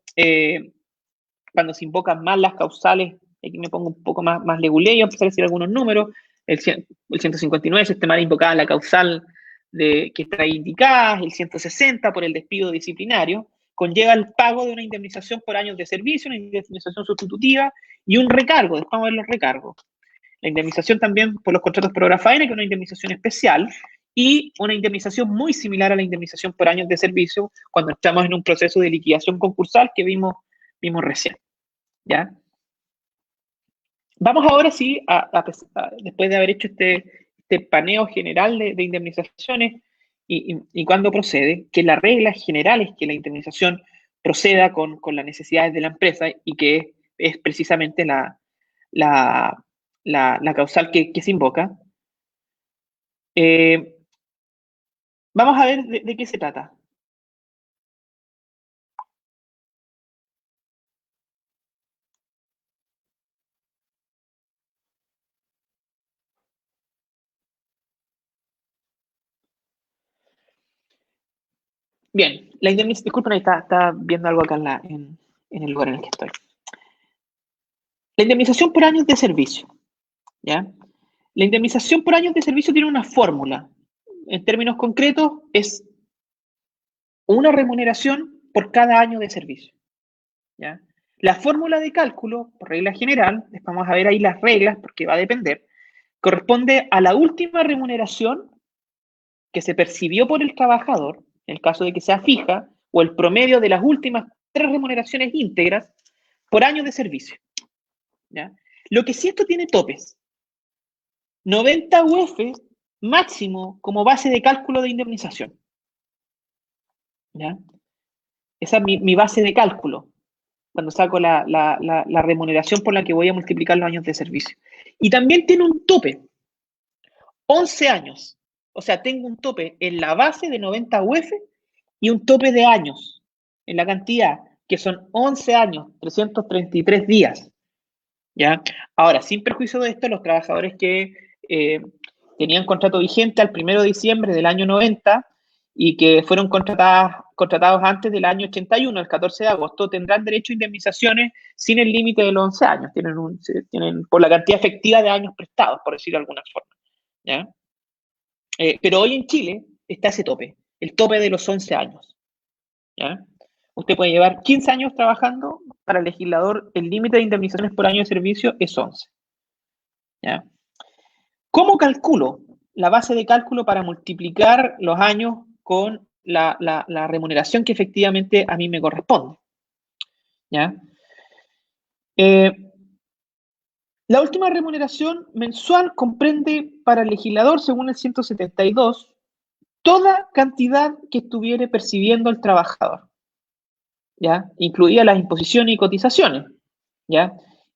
cuando se invocan más las causales. Aquí me pongo un poco más leguleyo, empezar a decir algunos números. El 159 se estima invocada la causal que está indicada, el 160 por el despido disciplinario, conlleva el pago de una indemnización por años de servicio, una indemnización sustitutiva y un recargo. Después vamos a ver los recargos. La indemnización también por los contratos por obra faena, que es una indemnización especial, y una indemnización muy similar a la indemnización por años de servicio cuando estamos en un proceso de liquidación concursal que vimos recién. ¿Ya? Vamos ahora sí, después de haber hecho este paneo general de indemnizaciones y cuándo procede, que la regla general es que la indemnización proceda con las necesidades de la empresa y que es precisamente la causal que se invoca. Vamos a ver de qué se trata. Bien, la indemnización, disculpen, ahí está viendo algo acá en el lugar en el que estoy. La indemnización por años de servicio, ¿ya? La indemnización por años de servicio tiene una fórmula. En términos concretos, es una remuneración por cada año de servicio, ¿ya? La fórmula de cálculo, por regla general, vamos a ver ahí las reglas porque va a depender, corresponde a la última remuneración que se percibió por el trabajador, en el caso de que sea fija, o el promedio de las últimas 3 remuneraciones íntegras por año de servicio, ¿ya? Lo que sí, esto tiene topes. 90 UF máximo como base de cálculo de indemnización, ¿ya? Esa es mi base de cálculo cuando saco la remuneración por la que voy a multiplicar los años de servicio. Y también tiene un tope, 11 años. O sea, tengo un tope en la base de 90 UF y un tope de años en la cantidad, que son 11 años, 333 días. ¿Ya? Ahora, sin perjuicio de esto, los trabajadores que tenían contrato vigente al 1 de diciembre del año 90 y que fueron contratados antes del año 81, el 14 de agosto, tendrán derecho a indemnizaciones sin el límite de los 11 años. Tienen por la cantidad efectiva de años prestados, por decirlo de alguna forma. ¿Ya? Pero hoy en Chile está ese tope, el tope de los 11 años. ¿Ya? Usted puede llevar 15 años trabajando, para el legislador el límite de indemnizaciones por año de servicio es 11. ¿Ya? ¿Cómo calculo la base de cálculo para multiplicar los años con la remuneración que efectivamente a mí me corresponde? ¿Ya? La última remuneración mensual comprende para el legislador, según el 172, toda cantidad que estuviere percibiendo el trabajador, ¿ya? Incluida las imposiciones y cotizaciones, ¿ya?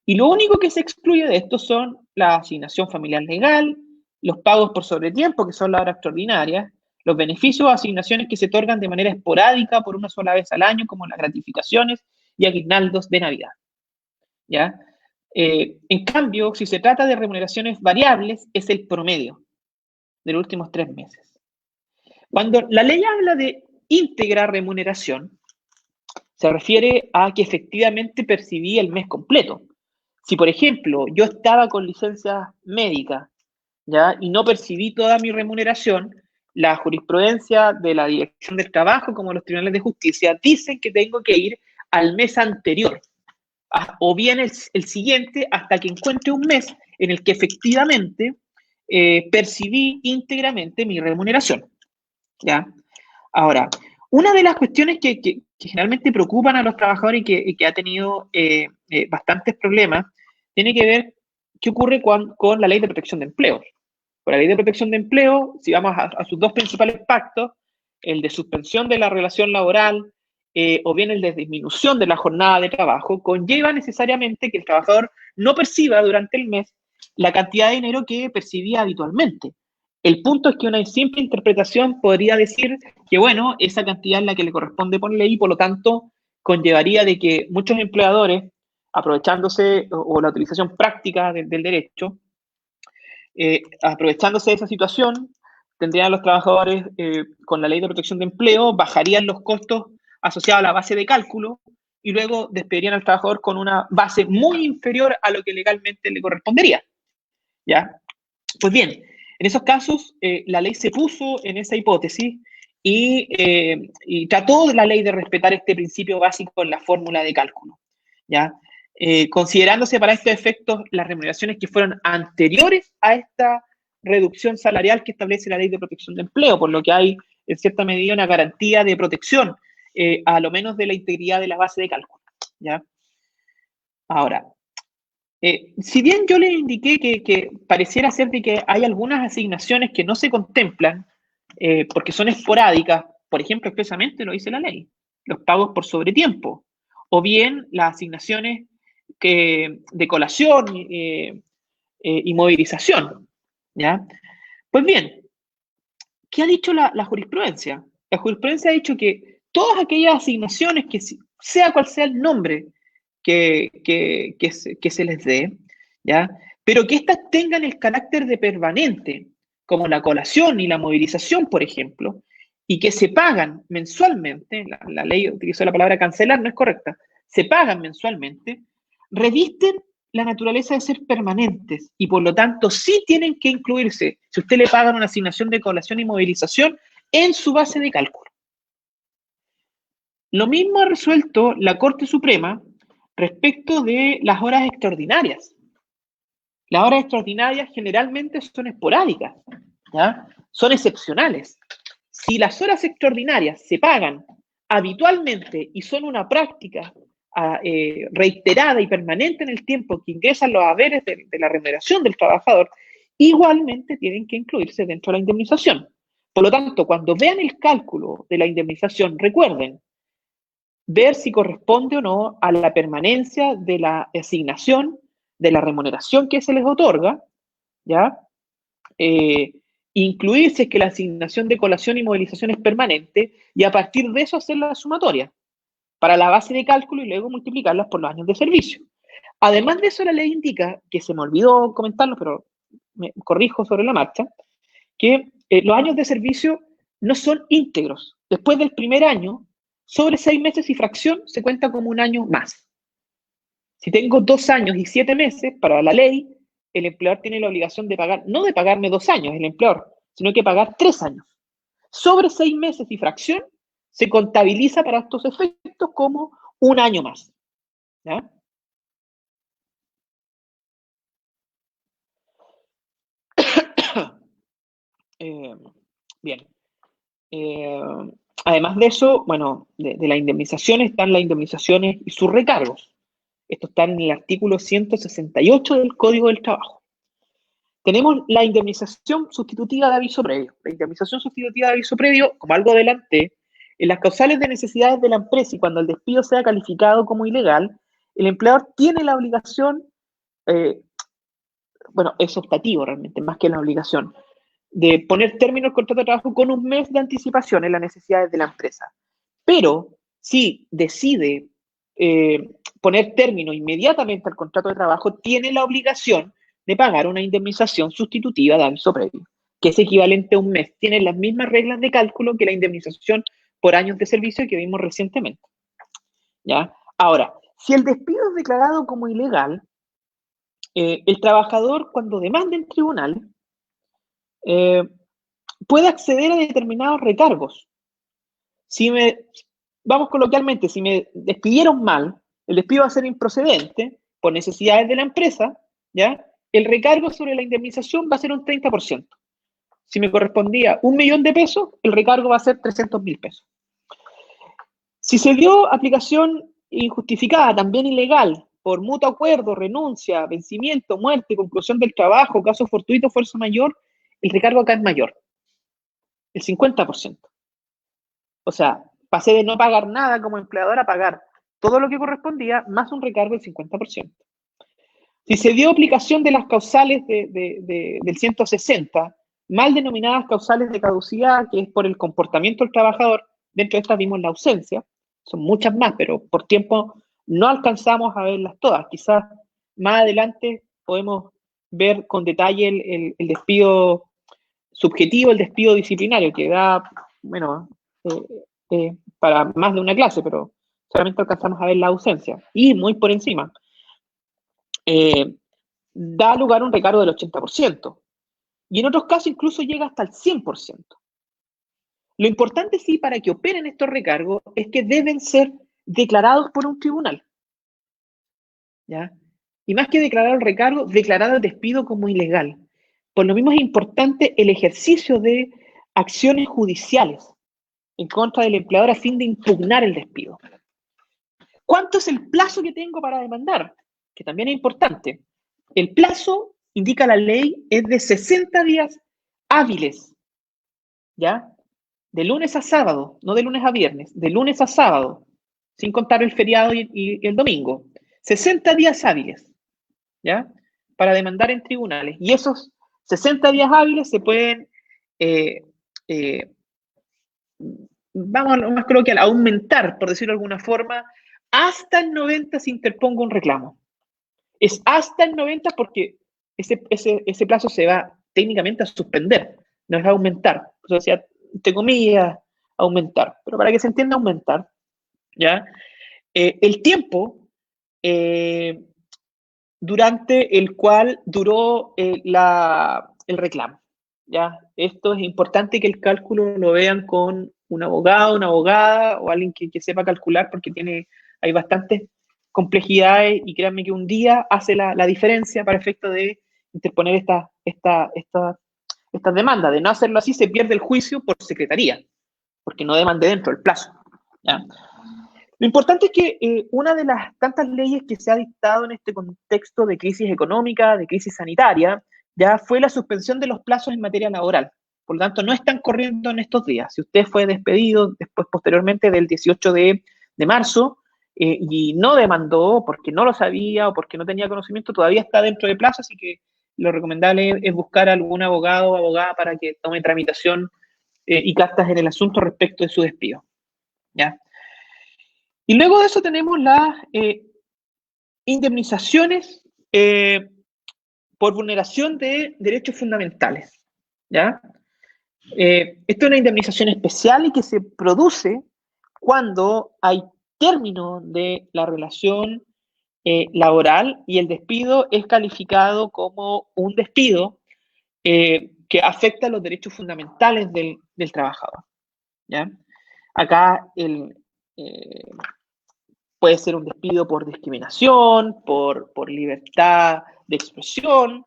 Y lo único que se excluye de esto son la asignación familiar legal, los pagos por sobretiempo, que son la hora extraordinaria, los beneficios o asignaciones que se otorgan de manera esporádica por una sola vez al año, como las gratificaciones y aguinaldos de Navidad, ¿ya? En cambio, si se trata de remuneraciones variables, es el promedio de los últimos 3 meses. Cuando la ley habla de íntegra remuneración, se refiere a que efectivamente percibí el mes completo. Si, por ejemplo, yo estaba con licencia médica, ¿ya? Y no percibí toda mi remuneración, la jurisprudencia de la Dirección del Trabajo, como los tribunales de justicia, dicen que tengo que ir al mes anterior, o bien el siguiente, hasta que encuentre un mes en el que efectivamente percibí íntegramente mi remuneración, ¿ya? Ahora, una de las cuestiones que generalmente preocupan a los trabajadores y que ha tenido bastantes problemas, tiene que ver qué ocurre con la ley de protección de empleo. Con la ley de protección de empleo, si vamos a sus 2 principales pactos, el de suspensión de la relación laboral o bien el de disminución de la jornada de trabajo, conlleva necesariamente que el trabajador no perciba durante el mes la cantidad de dinero que percibía habitualmente. El punto es que una simple interpretación podría decir que, bueno, esa cantidad es la que le corresponde por ley y por lo tanto conllevaría de que muchos empleadores aprovechándose, o la utilización práctica del derecho, aprovechándose de esa situación, tendrían a los trabajadores con la ley de protección de empleo, bajarían los costos asociados a la base de cálculo y luego despedirían al trabajador con una base muy inferior a lo que legalmente le correspondería. ¿Ya? Pues bien, en esos casos la ley se puso en esa hipótesis y trató la ley de respetar este principio básico en la fórmula de cálculo. ¿Ya? Considerándose para estos efectos las remuneraciones que fueron anteriores a esta reducción salarial que establece la ley de protección de empleo, por lo que hay en cierta medida una garantía de protección, a lo menos de la integridad de la base de cálculo. ¿Ya? Ahora, si bien yo le indiqué que pareciera ser de que hay algunas asignaciones que no se contemplan porque son esporádicas, por ejemplo, expresamente lo dice la ley, los pagos por sobretiempo, o bien las asignaciones de colación y movilización. ¿Ya? Pues bien, ¿qué ha dicho la jurisprudencia? La jurisprudencia ha dicho que todas aquellas asignaciones, que sea cual sea el nombre que se les dé, ¿ya? Pero que éstas tengan el carácter de permanente, como la colación y la movilización, por ejemplo, y que se pagan mensualmente, la ley utilizó la palabra cancelar, no es correcta, se pagan mensualmente, revisten la naturaleza de ser permanentes y por lo tanto sí tienen que incluirse, si usted le pagan una asignación de colación y movilización, en su base de cálculo. Lo mismo ha resuelto la Corte Suprema respecto de las horas extraordinarias. Las horas extraordinarias generalmente son esporádicas, ¿ya? Son excepcionales. Si las horas extraordinarias se pagan habitualmente y son una práctica reiterada y permanente en el tiempo que ingresan los haberes de la remuneración del trabajador, igualmente tienen que incluirse dentro de la indemnización. Por lo tanto, cuando vean el cálculo de la indemnización, recuerden ver si corresponde o no a la permanencia de la asignación, de la remuneración que se les otorga, ¿ya? Incluir si es que la asignación de colación y movilización es permanente y a partir de eso hacer la sumatoria para la base de cálculo y luego multiplicarlas por los años de servicio. Además de eso, la ley indica, que se me olvidó comentarlo, pero me corrijo sobre la marcha, que los años de servicio no son íntegros. Después del primer año, sobre 6 meses y fracción, se cuenta como un año más. Si tengo 2 años y 7 meses, para la ley, el empleador tiene la obligación de pagar, no de pagarme 2 años, el empleador, sino que pagar 3 años. Sobre 6 meses y fracción, se contabiliza para estos efectos como un año más. ¿Ya? Bien. Además de eso, bueno, de la indemnización están las indemnizaciones y sus recargos. Esto está en el artículo 168 del Código del Trabajo. Tenemos la indemnización sustitutiva de aviso previo. La indemnización sustitutiva de aviso previo, como algo adelante, en las causales de necesidades de la empresa y cuando el despido sea calificado como ilegal, el empleador tiene la obligación, bueno, es optativo realmente, más que la obligación, de poner término al contrato de trabajo con un mes de anticipación en las necesidades de la empresa. Pero si decide poner término inmediatamente al contrato de trabajo, tiene la obligación de pagar una indemnización sustitutiva de aviso previo, que es equivalente a un mes. Tiene las mismas reglas de cálculo que la indemnización por años de servicio que vimos recientemente. ¿Ya? Ahora, si el despido es declarado como ilegal, el trabajador, cuando demande en tribunal, puede acceder a determinados recargos. Vamos coloquialmente, si me despidieron mal, el despido va a ser improcedente por necesidades de la empresa, ¿ya? El recargo sobre la indemnización va a ser un 30%. Si me correspondía 1.000.000 de pesos, el recargo va a ser 300.000 pesos. Si se dio aplicación injustificada, también ilegal, por mutuo acuerdo, renuncia, vencimiento, muerte, conclusión del trabajo, caso fortuito, fuerza mayor, el recargo acá es mayor, el 50%. O sea, pasé de no pagar nada como empleador a pagar todo lo que correspondía, más un recargo del 50%. Si se dio aplicación de las causales del 160, mal denominadas causales de caducidad, que es por el comportamiento del trabajador, dentro de estas vimos la ausencia, son muchas más, pero por tiempo No alcanzamos a verlas todas. Quizás más adelante podemos ver con detalle el despido subjetivo, el despido disciplinario, que da, bueno, para más de una clase, pero solamente alcanzamos a ver la ausencia. Y muy por encima, da lugar a un recargo del 80%. Y en otros casos incluso llega hasta el 100%. Lo importante, sí, para que operen estos recargos es que deben ser declarados por un tribunal. ¿Ya? Y más que declarar el recargo, declarar el despido como ilegal. Por lo mismo es importante el ejercicio de acciones judiciales en contra del empleador a fin de impugnar el despido. ¿Cuánto es el plazo que tengo para demandar? Que también es importante. El plazo, indica la ley, es de 60 días hábiles, ¿ya? De lunes a sábado, no de lunes a viernes, de lunes a sábado, sin contar el feriado y el domingo. 60 días hábiles, ¿ya? Para demandar en tribunales. Y esos 60 días hábiles se pueden, vamos a lo más coloquial, aumentar, por decirlo de alguna forma, hasta el 90 se interponga un reclamo. Es hasta el 90 porque ese plazo se va técnicamente a suspender, no es a aumentar. O sea, entre comillas, aumentar. Pero para que se entienda, aumentar, ¿ya? El tiempo durante el cual duró el reclamo, ¿ya? Esto es importante que el cálculo lo vean con un abogado, una abogada o alguien que sepa calcular porque hay bastantes complejidades y créanme que un día hace la diferencia para efecto de interponer estas demandas. De no hacerlo así se pierde el juicio por secretaría, porque no demande dentro del plazo, ¿ya? Lo importante es que una de las tantas leyes que se ha dictado en este contexto de crisis económica, de crisis sanitaria, ya fue la suspensión de los plazos en materia laboral. Por lo tanto, no están corriendo en estos días. Si usted fue despedido después, posteriormente del 18 de marzo, y no demandó porque no lo sabía o porque no tenía conocimiento, todavía está dentro de plazo, así que lo recomendable es buscar a algún abogado o abogada para que tome tramitación y cartas en el asunto respecto de su despido, ¿ya? Y luego de eso tenemos las indemnizaciones por vulneración de derechos fundamentales, ¿ya? Esto es una indemnización especial y que se produce cuando hay término de la relación laboral y el despido es calificado como un despido que afecta los derechos fundamentales del trabajador, ¿ya? Acá puede ser un despido por discriminación, por libertad de expresión,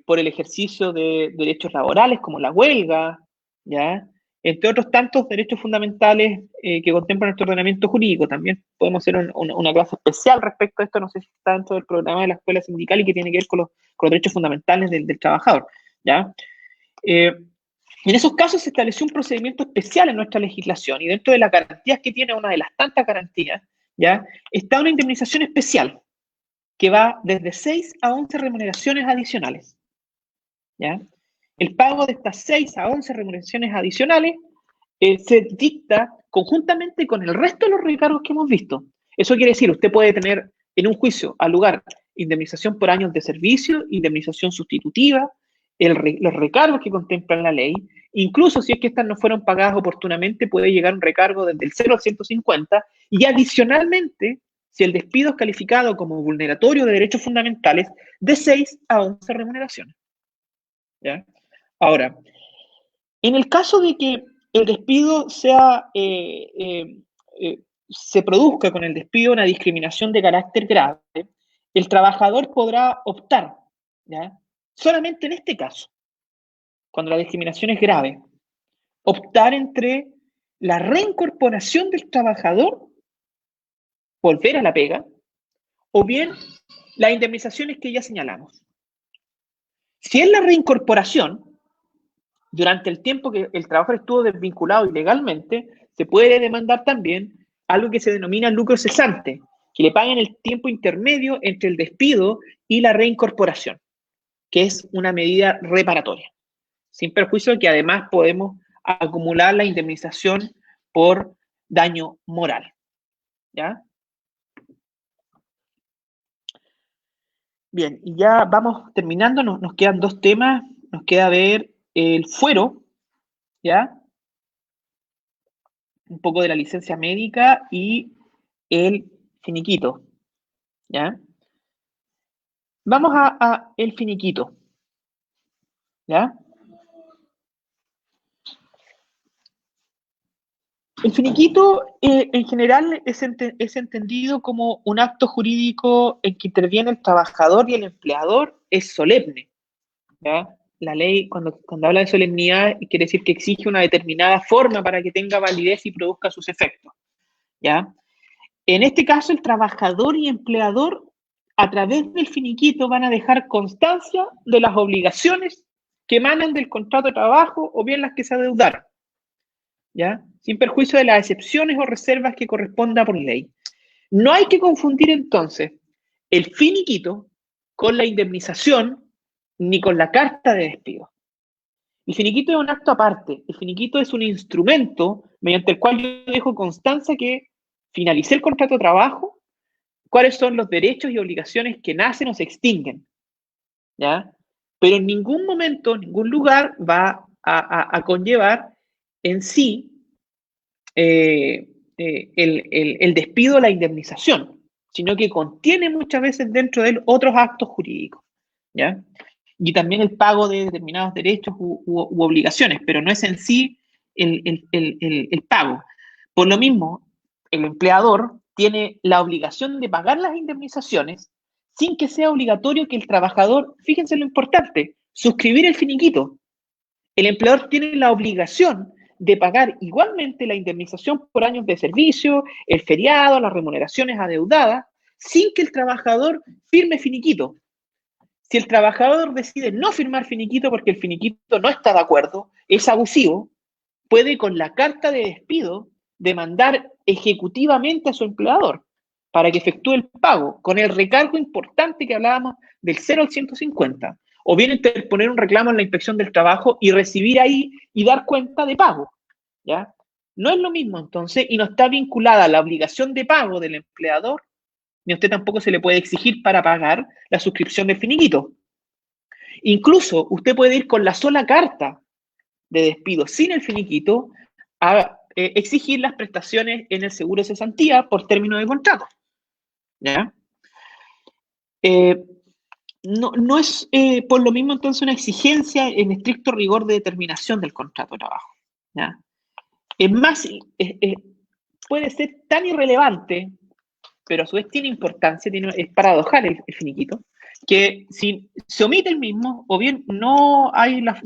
por el ejercicio de derechos laborales como la huelga, ¿ya? Entre otros tantos derechos fundamentales que contempla nuestro ordenamiento jurídico. También podemos hacer una clase especial respecto a esto, no sé si está dentro del programa de la escuela sindical y que tiene que ver con los derechos fundamentales del trabajador, ¿ya? En esos casos se estableció un procedimiento especial en nuestra legislación y dentro de las garantías que tiene, una de las tantas garantías, ¿ya? Está una indemnización especial que va desde 6 a 11 remuneraciones adicionales, ¿ya? El pago de estas 6 a 11 remuneraciones adicionales se dicta conjuntamente con el resto de los recargos que hemos visto. Eso quiere decir, usted puede tener en un juicio al lugar indemnización por años de servicio, indemnización sustitutiva, los recargos que contemplan la ley, incluso si es que estas no fueron pagadas oportunamente, puede llegar un recargo desde el 0 al 150, y adicionalmente, si el despido es calificado como vulneratorio de derechos fundamentales, de 6 a 11 remuneraciones, ¿ya? Ahora, en el caso de que el despido se produzca con el despido una discriminación de carácter grave, el trabajador podrá optar, ¿ya? Solamente en este caso, cuando la discriminación es grave, optar entre la reincorporación del trabajador, volver a la pega, o bien las indemnizaciones que ya señalamos. Si es la reincorporación, durante el tiempo que el trabajador estuvo desvinculado ilegalmente, se puede demandar también algo que se denomina lucro cesante, que le paguen el tiempo intermedio entre el despido y la reincorporación, que es una medida reparatoria, sin perjuicio de que además podemos acumular la indemnización por daño moral, ¿ya? Bien, y ya vamos terminando, nos quedan dos temas, nos queda ver el fuero, ¿ya? Un poco de la licencia médica y el finiquito, ¿ya? Vamos a el finiquito, ¿ya? El finiquito en general es entendido como un acto jurídico en que interviene el trabajador y el empleador, es solemne, ¿ya? La ley, cuando habla de solemnidad, quiere decir que exige una determinada forma para que tenga validez y produzca sus efectos, ¿ya? En este caso, el trabajador y empleador, a través del finiquito, van a dejar constancia de las obligaciones que emanan del contrato de trabajo o bien las que se adeudaron, ¿ya? Sin perjuicio de las excepciones o reservas que corresponda por ley. No hay que confundir entonces el finiquito con la indemnización ni con la carta de despido. El finiquito es un acto aparte. El finiquito es un instrumento mediante el cual yo dejo constancia que finalicé el contrato de trabajo, cuáles son los derechos y obligaciones que nacen o se extinguen, ¿ya? Pero en ningún momento, en ningún lugar va a conllevar en sí el despido o la indemnización, sino que contiene muchas veces dentro de él otros actos jurídicos, ¿ya? Y también el pago de determinados derechos u obligaciones, pero no es en sí el pago. Por lo mismo, el empleador tiene la obligación de pagar las indemnizaciones sin que sea obligatorio que el trabajador, fíjense lo importante, suscribir el finiquito. El empleador tiene la obligación de pagar igualmente la indemnización por años de servicio, el feriado, las remuneraciones adeudadas, sin que el trabajador firme finiquito. Si el trabajador decide no firmar finiquito porque el finiquito no está de acuerdo, es abusivo, puede con la carta de despido demandar ejecutivamente a su empleador para que efectúe el pago, con el recargo importante que hablábamos del 0 al 150, o bien interponer un reclamo en la inspección del trabajo y recibir ahí y dar cuenta de pago, ¿ya? No es lo mismo entonces y no está vinculada la obligación de pago del empleador, ni a usted tampoco se le puede exigir para pagar la suscripción del finiquito. Incluso usted puede ir con la sola carta de despido sin el finiquito a exigir las prestaciones en el seguro de cesantía por término de contrato, ¿ya? No es por lo mismo entonces una exigencia en estricto rigor de determinación del contrato de trabajo, ¿ya? Es más, puede ser tan irrelevante, pero a su vez tiene importancia, es paradojal el finiquito, que si se omite el mismo, o bien no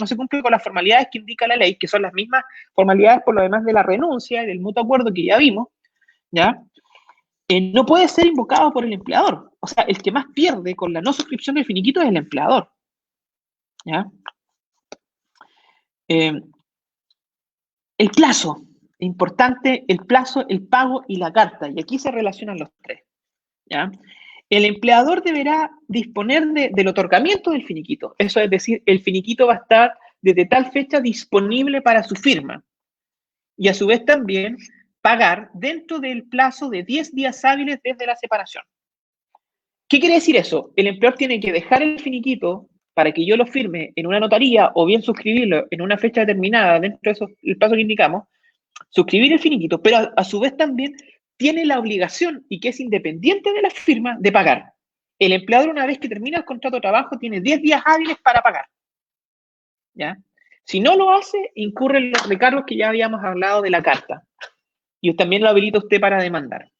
se cumple con las formalidades que indica la ley, que son las mismas formalidades por lo demás de la renuncia y del mutuo acuerdo que ya vimos, ¿ya? No puede ser invocado por el empleador. O sea, el que más pierde con la no suscripción del finiquito es el empleador, ¿ya? El plazo, importante, el plazo, el pago y la carta, y aquí se relacionan los tres, ¿ya? El empleador deberá disponer del otorgamiento del finiquito. Eso es decir, el finiquito va a estar desde tal fecha disponible para su firma. Y a su vez también pagar dentro del plazo de 10 días hábiles desde la separación. ¿Qué quiere decir eso? El empleador tiene que dejar el finiquito para que yo lo firme en una notaría o bien suscribirlo en una fecha determinada dentro del plazo que indicamos, suscribir el finiquito, pero a su vez también tiene la obligación, y que es independiente de la firma, de pagar. El empleador, una vez que termina el contrato de trabajo, tiene 10 días hábiles para pagar, ¿ya? Si no lo hace, incurre en los recargos que ya habíamos hablado de la carta, y también lo habilita usted para demandar,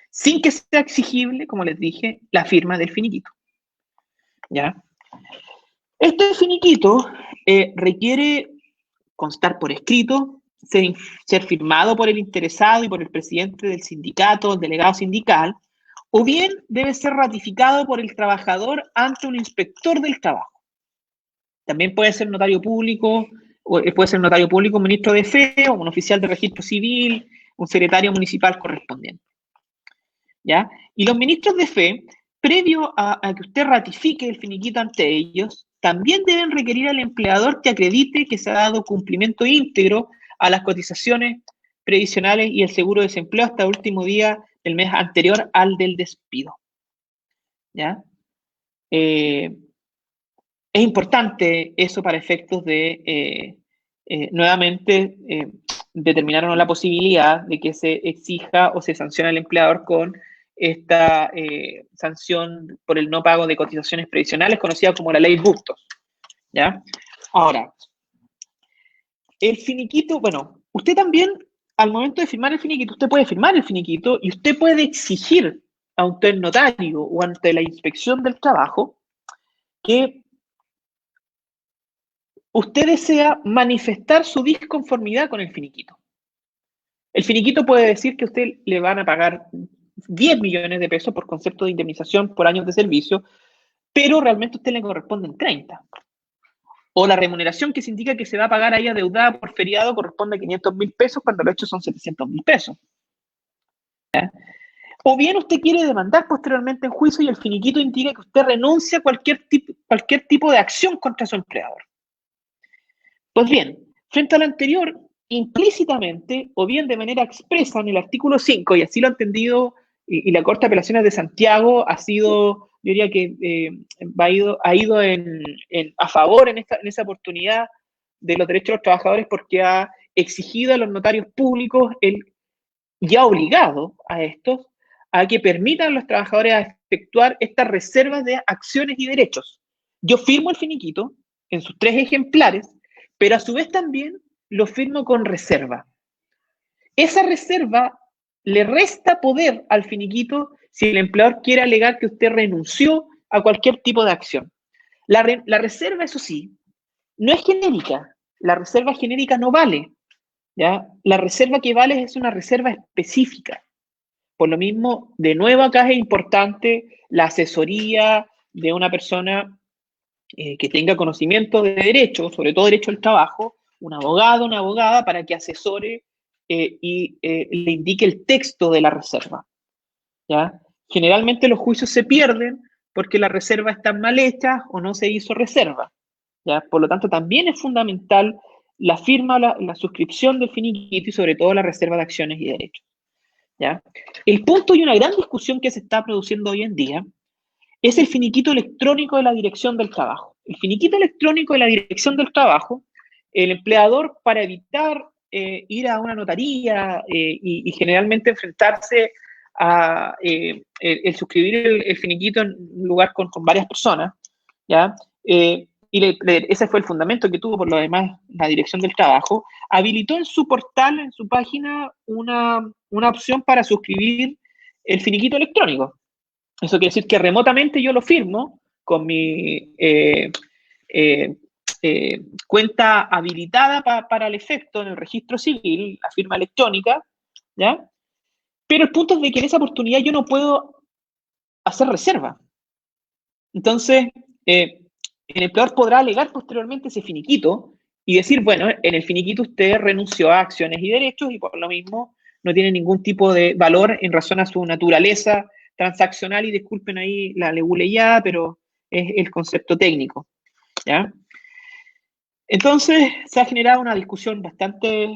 sin que sea exigible, como les dije, la firma del finiquito, ¿ya? Este finiquito requiere constar por escrito, ser firmado por el interesado y por el presidente del sindicato, el delegado sindical, o bien debe ser ratificado por el trabajador ante un inspector del trabajo. También puede ser notario público, un ministro de fe, o un oficial de registro civil, un secretario municipal correspondiente, ¿ya? Y los ministros de fe, previo a que usted ratifique el finiquito ante ellos, también deben requerir al empleador que acredite que se ha dado cumplimiento íntegro a las cotizaciones previsionales y el seguro de desempleo hasta el último día del mes anterior al del despido, ¿ya? es importante eso para efectos de, nuevamente, determinar o no la posibilidad de que se exija o se sancione al empleador con esta sanción por el no pago de cotizaciones previsionales, conocida como la ley Bustos, ¿ya? Ahora, el finiquito, bueno, usted también, al momento de firmar el finiquito, usted puede firmar el finiquito y usted puede exigir ante el notario o ante la inspección del trabajo que usted desea manifestar su disconformidad con el finiquito. El finiquito puede decir que a usted le van a pagar 10 millones de pesos por concepto de indemnización por años de servicio, pero realmente a usted le corresponden 30. O la remuneración que se indica que se va a pagar ahí adeudada por feriado corresponde a 500.000 pesos cuando lo hecho son 700.000 pesos. ¿Ya? O bien usted quiere demandar posteriormente en juicio y el finiquito indica que usted renuncia a cualquier tipo de acción contra su empleador. Pues bien, frente a lo anterior, implícitamente o bien de manera expresa en el artículo 5, y así lo ha entendido, y la Corte de Apelaciones de Santiago ha sido, yo diría que ha ido a favor en esa oportunidad de los derechos de los trabajadores porque ha exigido a los notarios públicos y ha obligado a estos a que permitan a los trabajadores efectuar estas reservas de acciones y derechos. Yo firmo el finiquito en sus 3 ejemplares, pero a su vez también lo firmo con reserva. Esa reserva le resta poder al finiquito si el empleador quiere alegar que usted renunció a cualquier tipo de acción. La reserva, eso sí, no es genérica. La reserva genérica no vale, ¿ya? La reserva que vale es una reserva específica. Por lo mismo, de nuevo acá es importante la asesoría de una persona que tenga conocimiento de derecho, sobre todo derecho al trabajo, un abogado, una abogada, para que asesore y le indique el texto de la reserva, ¿ya? Generalmente los juicios se pierden porque la reserva está mal hecha o no se hizo reserva, ¿ya? Por lo tanto, también es fundamental la firma, la suscripción del finiquito y sobre todo la reserva de acciones y derechos, ¿ya? El punto y una gran discusión que se está produciendo hoy en día es el finiquito electrónico de la Dirección del Trabajo. El finiquito electrónico de la Dirección del Trabajo, el empleador, para evitar ir a una notaría y generalmente enfrentarse a el suscribir el finiquito en un lugar con varias personas, ¿ya? Ese fue el fundamento que tuvo por lo demás la Dirección del Trabajo, habilitó en su portal, en su página, una opción para suscribir el finiquito electrónico. Eso quiere decir que remotamente yo lo firmo con mi cuenta habilitada para el efecto en el registro civil, la firma electrónica, ¿ya? Pero el punto es de que en esa oportunidad yo no puedo hacer reserva. Entonces, el empleador podrá alegar posteriormente ese finiquito y decir, bueno, en el finiquito usted renunció a acciones y derechos y por lo mismo no tiene ningún tipo de valor en razón a su naturaleza transaccional, y disculpen ahí la leguleyada, pero es el concepto técnico, ¿ya? Entonces, se ha generado una discusión bastante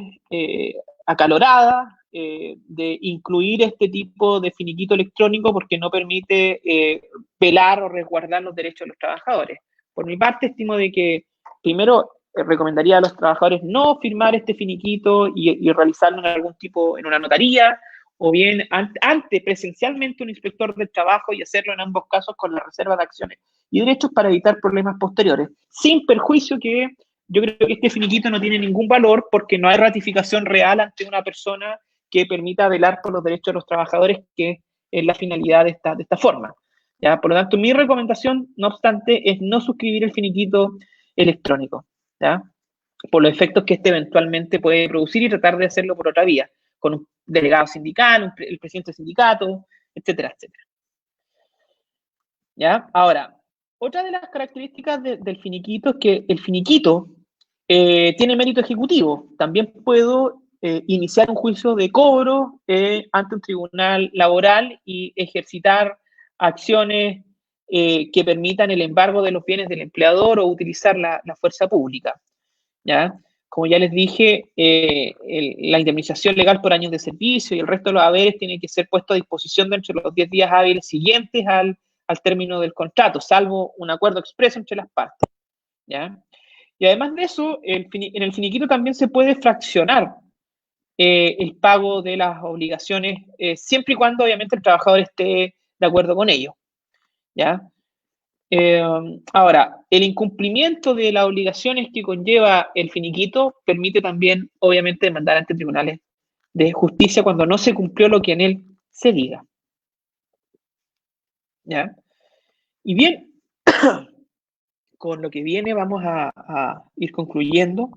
acalorada de incluir este tipo de finiquito electrónico porque no permite velar o resguardar los derechos de los trabajadores. Por mi parte, estimo de que, primero, recomendaría a los trabajadores no firmar este finiquito y realizarlo en algún tipo, en una notaría, o bien ante presencialmente un inspector del trabajo y hacerlo en ambos casos con la reserva de acciones y derechos para evitar problemas posteriores, sin perjuicio que yo creo que este finiquito no tiene ningún valor porque no hay ratificación real ante una persona que permita velar por los derechos de los trabajadores, que es la finalidad de esta forma, ¿ya? Por lo tanto, mi recomendación, no obstante, es no suscribir el finiquito electrónico, ¿ya? Por los efectos que este eventualmente puede producir y tratar de hacerlo por otra vía, con un delegado sindical, el presidente del sindicato, etcétera, etcétera. ¿Ya? Ahora, otra de las características del finiquito es que el finiquito tiene mérito ejecutivo. También puedo iniciar un juicio de cobro ante un tribunal laboral y ejercitar acciones que permitan el embargo de los bienes del empleador o utilizar la fuerza pública, ¿ya? Como ya les dije, la indemnización legal por años de servicio y el resto de los haberes tiene que ser puesto a disposición dentro de los 10 días hábiles siguientes al al término del contrato, salvo un acuerdo expreso entre las partes, ¿ya? Y además de eso, en el finiquito también se puede fraccionar el pago de las obligaciones, siempre y cuando obviamente el trabajador esté de acuerdo con ello, ¿ya? Ahora, el incumplimiento de las obligaciones que conlleva el finiquito permite también, obviamente, demandar ante tribunales de justicia cuando no se cumplió lo que en él se diga, ¿ya? Y bien, con lo que viene vamos a ir concluyendo.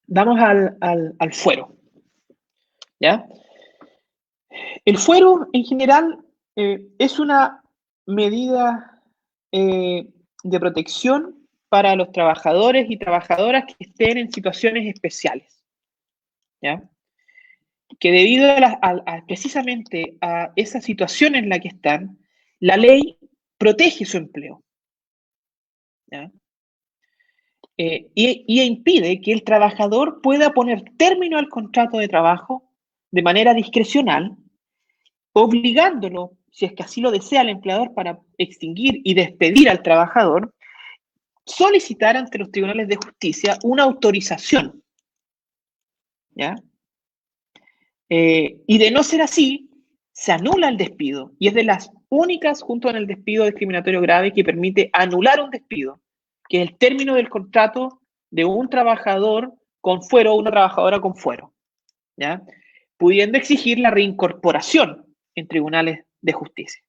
Vamos al fuero, ¿ya? El fuero, en general, es una medida de protección para los trabajadores y trabajadoras que estén en situaciones especiales, ¿ya? Que debido precisamente a esa situación en la que están, la ley protege su empleo, ¿ya? Y impide que el trabajador pueda poner término al contrato de trabajo de manera discrecional, obligándolo, si es que así lo desea el empleador, para extinguir y despedir al trabajador, solicitar ante los tribunales de justicia una autorización, ¿ya? Y de no ser así, se anula el despido, y es de las únicas, junto con el despido discriminatorio grave, que permite anular un despido, que es el término del contrato de un trabajador con fuero o una trabajadora con fuero, ¿ya? Pudiendo exigir la reincorporación en tribunales de justicia.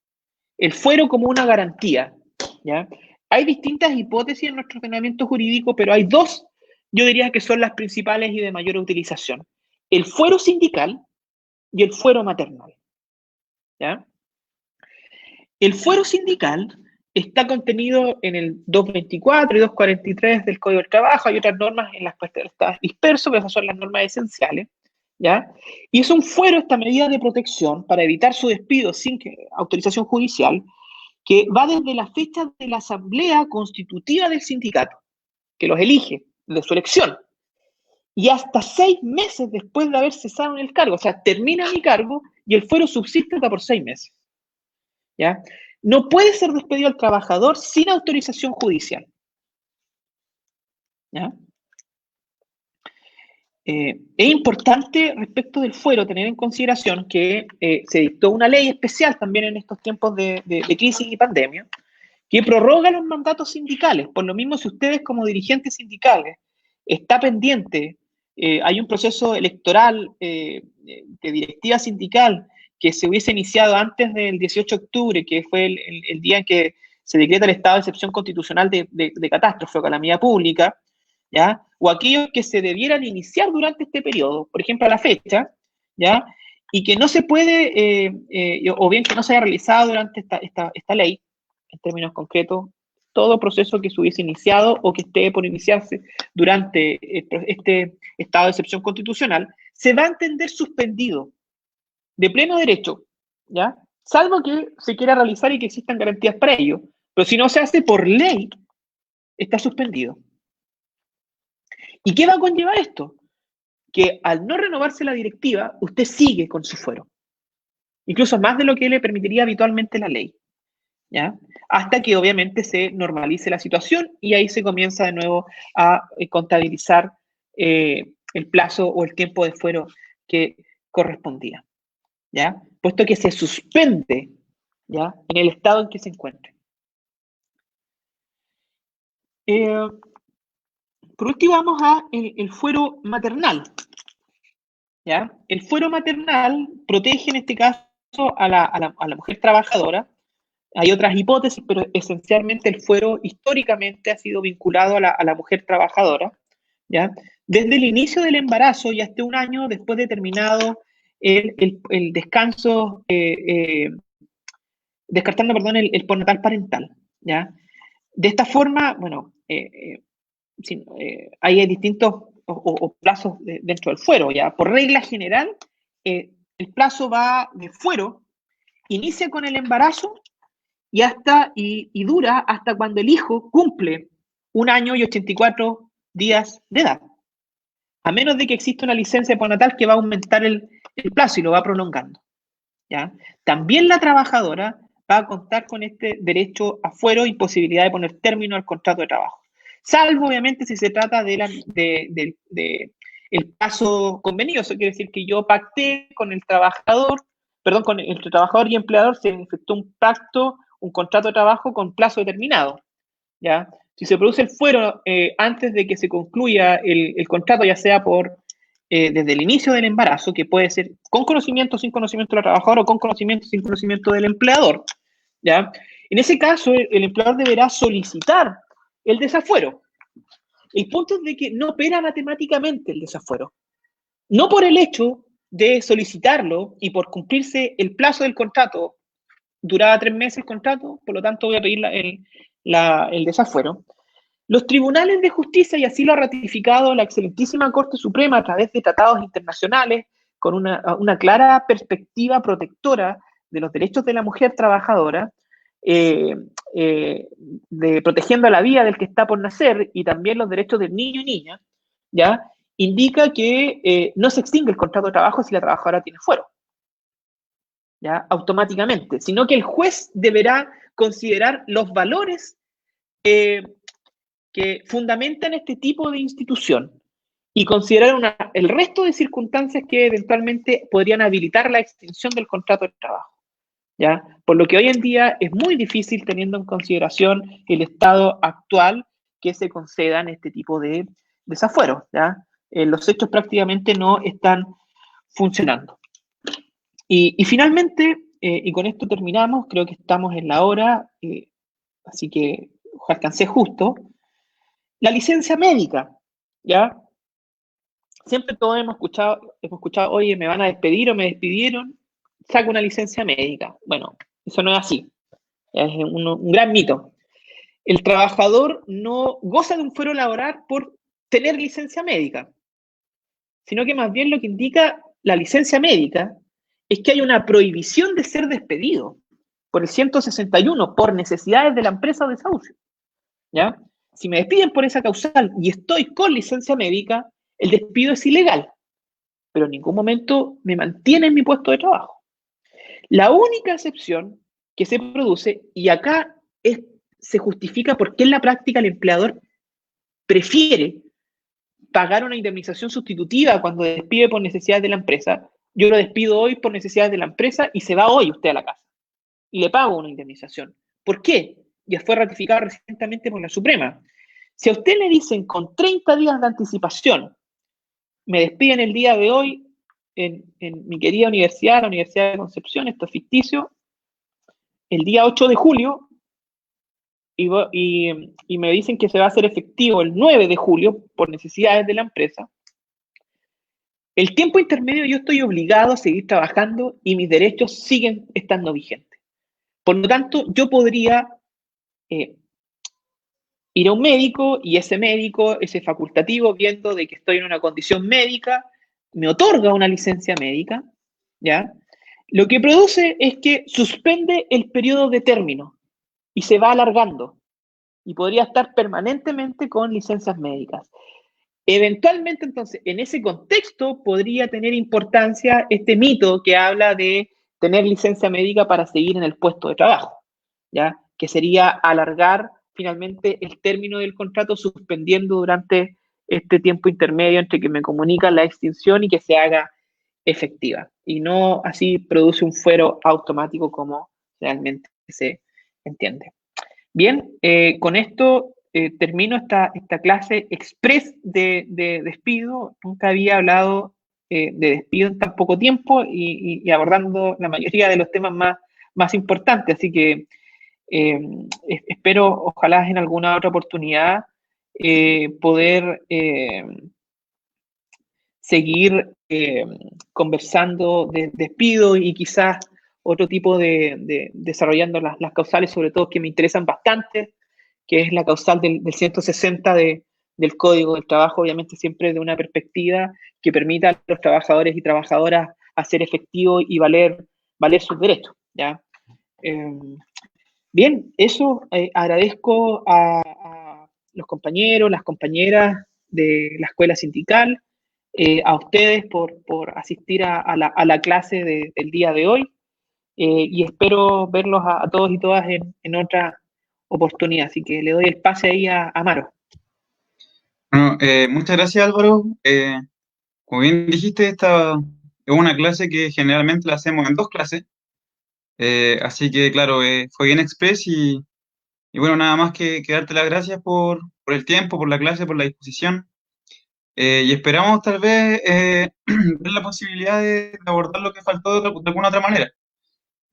El fuero como una garantía, ¿ya? Hay distintas hipótesis en nuestro ordenamiento jurídico, pero hay dos, yo diría que son las principales y de mayor utilización. El fuero sindical y el fuero maternal, ¿ya? El fuero sindical está contenido en el 224 y 243 del Código del Trabajo. Hay otras normas en las cuales está disperso, pero esas son las normas esenciales, ¿ya? Y es un fuero, esta medida de protección para evitar su despido sin autorización judicial, que va desde la fecha de la asamblea constitutiva del sindicato, que los elige, de su elección, y hasta 6 meses después de haber cesado en el cargo. O sea, termina mi cargo y el fuero subsiste hasta por 6 meses, ¿ya? No puede ser despedido el trabajador sin autorización judicial, ¿ya? Es importante respecto del fuero tener en consideración que se dictó una ley especial también en estos tiempos de crisis y pandemia, que prorroga los mandatos sindicales. Por lo mismo, si ustedes como dirigentes sindicales está pendiente, hay un proceso electoral de directiva sindical que se hubiese iniciado antes del 18 de octubre, que fue el día en que se decreta el estado de excepción constitucional de catástrofe o calamidad pública, ¿ya? O aquellos que se debieran iniciar durante este periodo, por ejemplo, a la fecha, ¿ya? Y que no se puede, o bien que no se haya realizado durante esta ley, en términos concretos, todo proceso que se hubiese iniciado o que esté por iniciarse durante este estado de excepción constitucional, se va a entender suspendido de pleno derecho, ¿ya? Salvo que se quiera realizar y que existan garantías para ello. Pero si no se hace por ley, está suspendido. ¿Y qué va a conllevar esto? Que al no renovarse la directiva, usted sigue con su fuero. Incluso más de lo que le permitiría habitualmente la ley, ¿ya? Hasta que obviamente se normalice la situación y ahí se comienza de nuevo a contabilizar el plazo o el tiempo de fuero que correspondía, ¿ya? Puesto que se suspende, ¿ya? En el estado en que se encuentre. Por último vamos a el fuero maternal, ¿ya? El fuero maternal protege en este caso a la mujer trabajadora. Hay otras hipótesis, pero esencialmente el fuero históricamente ha sido vinculado a la mujer trabajadora, ¿ya? Desde el inicio del embarazo y hasta un año después de terminado el descanso, descartando, perdón, el postnatal parental, ¿ya? De esta forma, bueno, hay distintos o plazos dentro del fuero, ¿ya? Por regla general, el plazo va de fuero, inicia con el embarazo y dura hasta cuando el hijo cumple 1 año y 84 días de edad. a menos de que exista una licencia postnatal que va a aumentar el plazo y lo va prolongando, ¿ya? También la trabajadora va a contar con este derecho a fuero y posibilidad de poner término al contrato de trabajo, salvo obviamente si se trata el plazo convenido. Eso quiere decir que yo pacté con el trabajador, perdón, con el trabajador y empleador, se efectuó un pacto, un contrato de trabajo con plazo determinado, ¿ya? Si se produce el fuero antes de que se concluya el contrato, ya sea desde el inicio del embarazo, que puede ser con conocimiento o sin conocimiento del trabajador, o con conocimiento o sin conocimiento del empleador, ¿ya? En ese caso, el empleador deberá solicitar el desafuero. El punto es de que no opera matemáticamente el desafuero. No por el hecho de solicitarlo y por cumplirse el plazo del contrato, duraba 3 meses el contrato, por lo tanto voy a pedir el desafuero. Los tribunales de justicia, y así lo ha ratificado la excelentísima Corte Suprema a través de tratados internacionales, con una clara perspectiva protectora de los derechos de la mujer trabajadora, protegiendo la vida del que está por nacer y también los derechos del niño y niña, ¿ya? Indica que no se extingue el contrato de trabajo si la trabajadora tiene fuero, ¿ya? Automáticamente, sino que el juez deberá considerar los valores que fundamentan este tipo de institución y considerar el resto de circunstancias que eventualmente podrían habilitar la extinción del contrato de trabajo, ¿ya? Por lo que hoy en día es muy difícil, teniendo en consideración el estado actual, que se concedan este tipo de desafueros, ¿ya? Los hechos prácticamente no están funcionando. Y finalmente, y con esto terminamos, creo que estamos en la hora, así que alcancé justo. La licencia médica, ¿ya? Siempre todos hemos escuchado, oye, me van a despedir o me despidieron, saco una licencia médica. Bueno, eso no es así. Es un gran mito. El trabajador no goza de un fuero laboral por tener licencia médica, sino que más bien lo que indica la licencia médica es que hay una prohibición de ser despedido por el 161, por necesidades de la empresa o desahucio, ¿ya? Si me despiden por esa causal y estoy con licencia médica, el despido es ilegal, pero en ningún momento me mantiene en mi puesto de trabajo. La única excepción que se produce, y acá se justifica por qué en la práctica el empleador prefiere pagar una indemnización sustitutiva cuando despide por necesidades de la empresa. Yo lo despido hoy por necesidades de la empresa y se va hoy usted a la casa y le pago una indemnización. ¿Por qué? Ya fue ratificado recientemente por la Suprema. Si a usted le dicen con 30 días de anticipación, me despiden el día de hoy en mi querida universidad, la Universidad de Concepción, esto es ficticio, el día 8 de julio, y me dicen que se va a hacer efectivo el 9 de julio por necesidades de la empresa, el tiempo intermedio yo estoy obligado a seguir trabajando y mis derechos siguen estando vigentes. Por lo tanto, yo podría ir a un médico y ese médico, ese facultativo, viendo de que estoy en una condición médica, me otorga una licencia médica, ¿ya? Lo que produce es que suspende el periodo de término y se va alargando y podría estar permanentemente con licencias médicas. Eventualmente, entonces, en ese contexto podría tener importancia este mito que habla de tener licencia médica para seguir en el puesto de trabajo, ¿ya? Que sería alargar finalmente el término del contrato suspendiendo durante este tiempo intermedio entre que me comunican la extinción y que se haga efectiva. Y no así produce un fuero automático como realmente se entiende. Bien, con esto termino esta clase express de despido. Nunca había hablado de despido en tan poco tiempo y abordando la mayoría de los temas más importantes. Así que espero, ojalá en alguna otra oportunidad, poder seguir conversando de despido y quizás otro tipo desarrollando las causales, sobre todo que me interesan bastante, que es la causal del 160 del Código del Trabajo, obviamente siempre de una perspectiva que permita a los trabajadores y trabajadoras hacer efectivo y valer sus derechos, ¿ya? Bien, eso agradezco a los compañeros, las compañeras de la escuela sindical, a ustedes por asistir a la clase del día de hoy y espero verlos a todos y todas en otra oportunidad. Así que le doy el pase ahí a Maro. Bueno, muchas gracias Álvaro. Como bien dijiste, esta es una clase que generalmente la hacemos en dos clases. Así que claro, fue bien express y bueno, nada más que darte las gracias por el tiempo, por la clase, por la disposición. Y esperamos tal vez ver la posibilidad de abordar lo que faltó de alguna otra manera.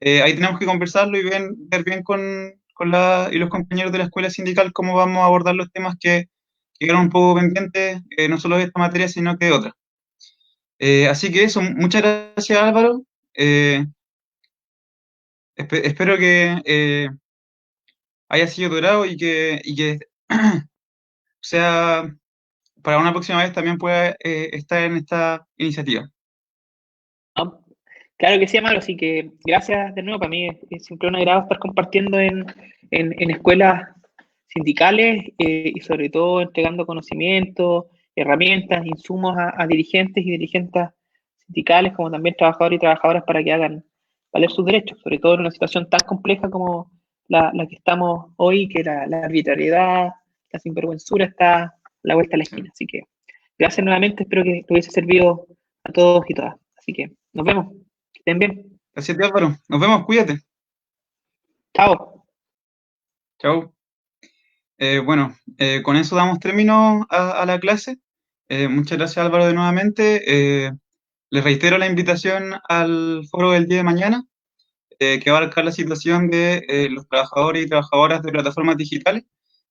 Ahí tenemos que conversarlo y ver bien con los compañeros de la escuela sindical cómo vamos a abordar los temas que quedaron un poco pendientes, no solo de esta materia, sino que de otras. Así que eso, muchas gracias Álvaro. Eh, espero que haya sido tu grado y que sea para una próxima vez también pueda estar en esta iniciativa. ¿No? Claro que sí, Amaro, así que gracias de nuevo. Para mí es siempre un agrado estar compartiendo en escuelas sindicales y sobre todo entregando conocimientos, herramientas, insumos a dirigentes y dirigentes sindicales, como también trabajadores y trabajadoras para que hagan valer sus derechos, sobre todo en una situación tan compleja como la que estamos hoy, que la arbitrariedad, la sinvergüenzura está a la vuelta de la Sí. esquina. Así que gracias nuevamente, espero que te hubiese servido a todos y todas. Así que nos vemos, que estén bien. Gracias, Álvaro. Nos vemos, cuídate. Chao. Chao. Bueno, con eso damos término a la clase. Muchas gracias Álvaro de nuevamente. Les reitero la invitación al foro del día de mañana, que va a abarcar la situación de los trabajadores y trabajadoras de plataformas digitales.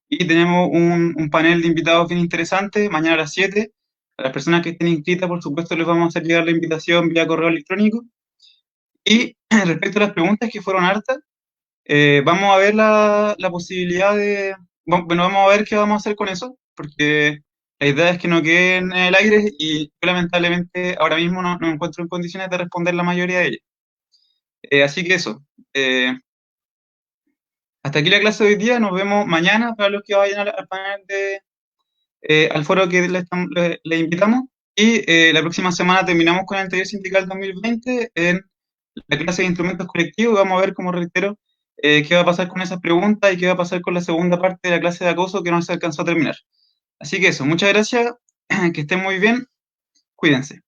Y tenemos un panel de invitados bien interesante mañana a las 7. A las personas que estén inscritas, por supuesto, les vamos a hacer llegar la invitación vía correo electrónico. Y respecto a las preguntas que fueron hartas, vamos a ver la posibilidad de, bueno, vamos a ver qué vamos a hacer con eso, porque la idea es que no queden en el aire y yo lamentablemente ahora mismo no me encuentro en condiciones de responder la mayoría de ellas. Así que eso. Hasta aquí la clase de hoy día, nos vemos mañana para los que vayan al panel al foro que le invitamos. Y la próxima semana terminamos con el taller sindical 2020 en la clase de instrumentos colectivos. Vamos a ver, como reitero, qué va a pasar con esas preguntas y qué va a pasar con la segunda parte de la clase de acoso que no se alcanzó a terminar. Así que eso, muchas gracias, que estén muy bien, cuídense.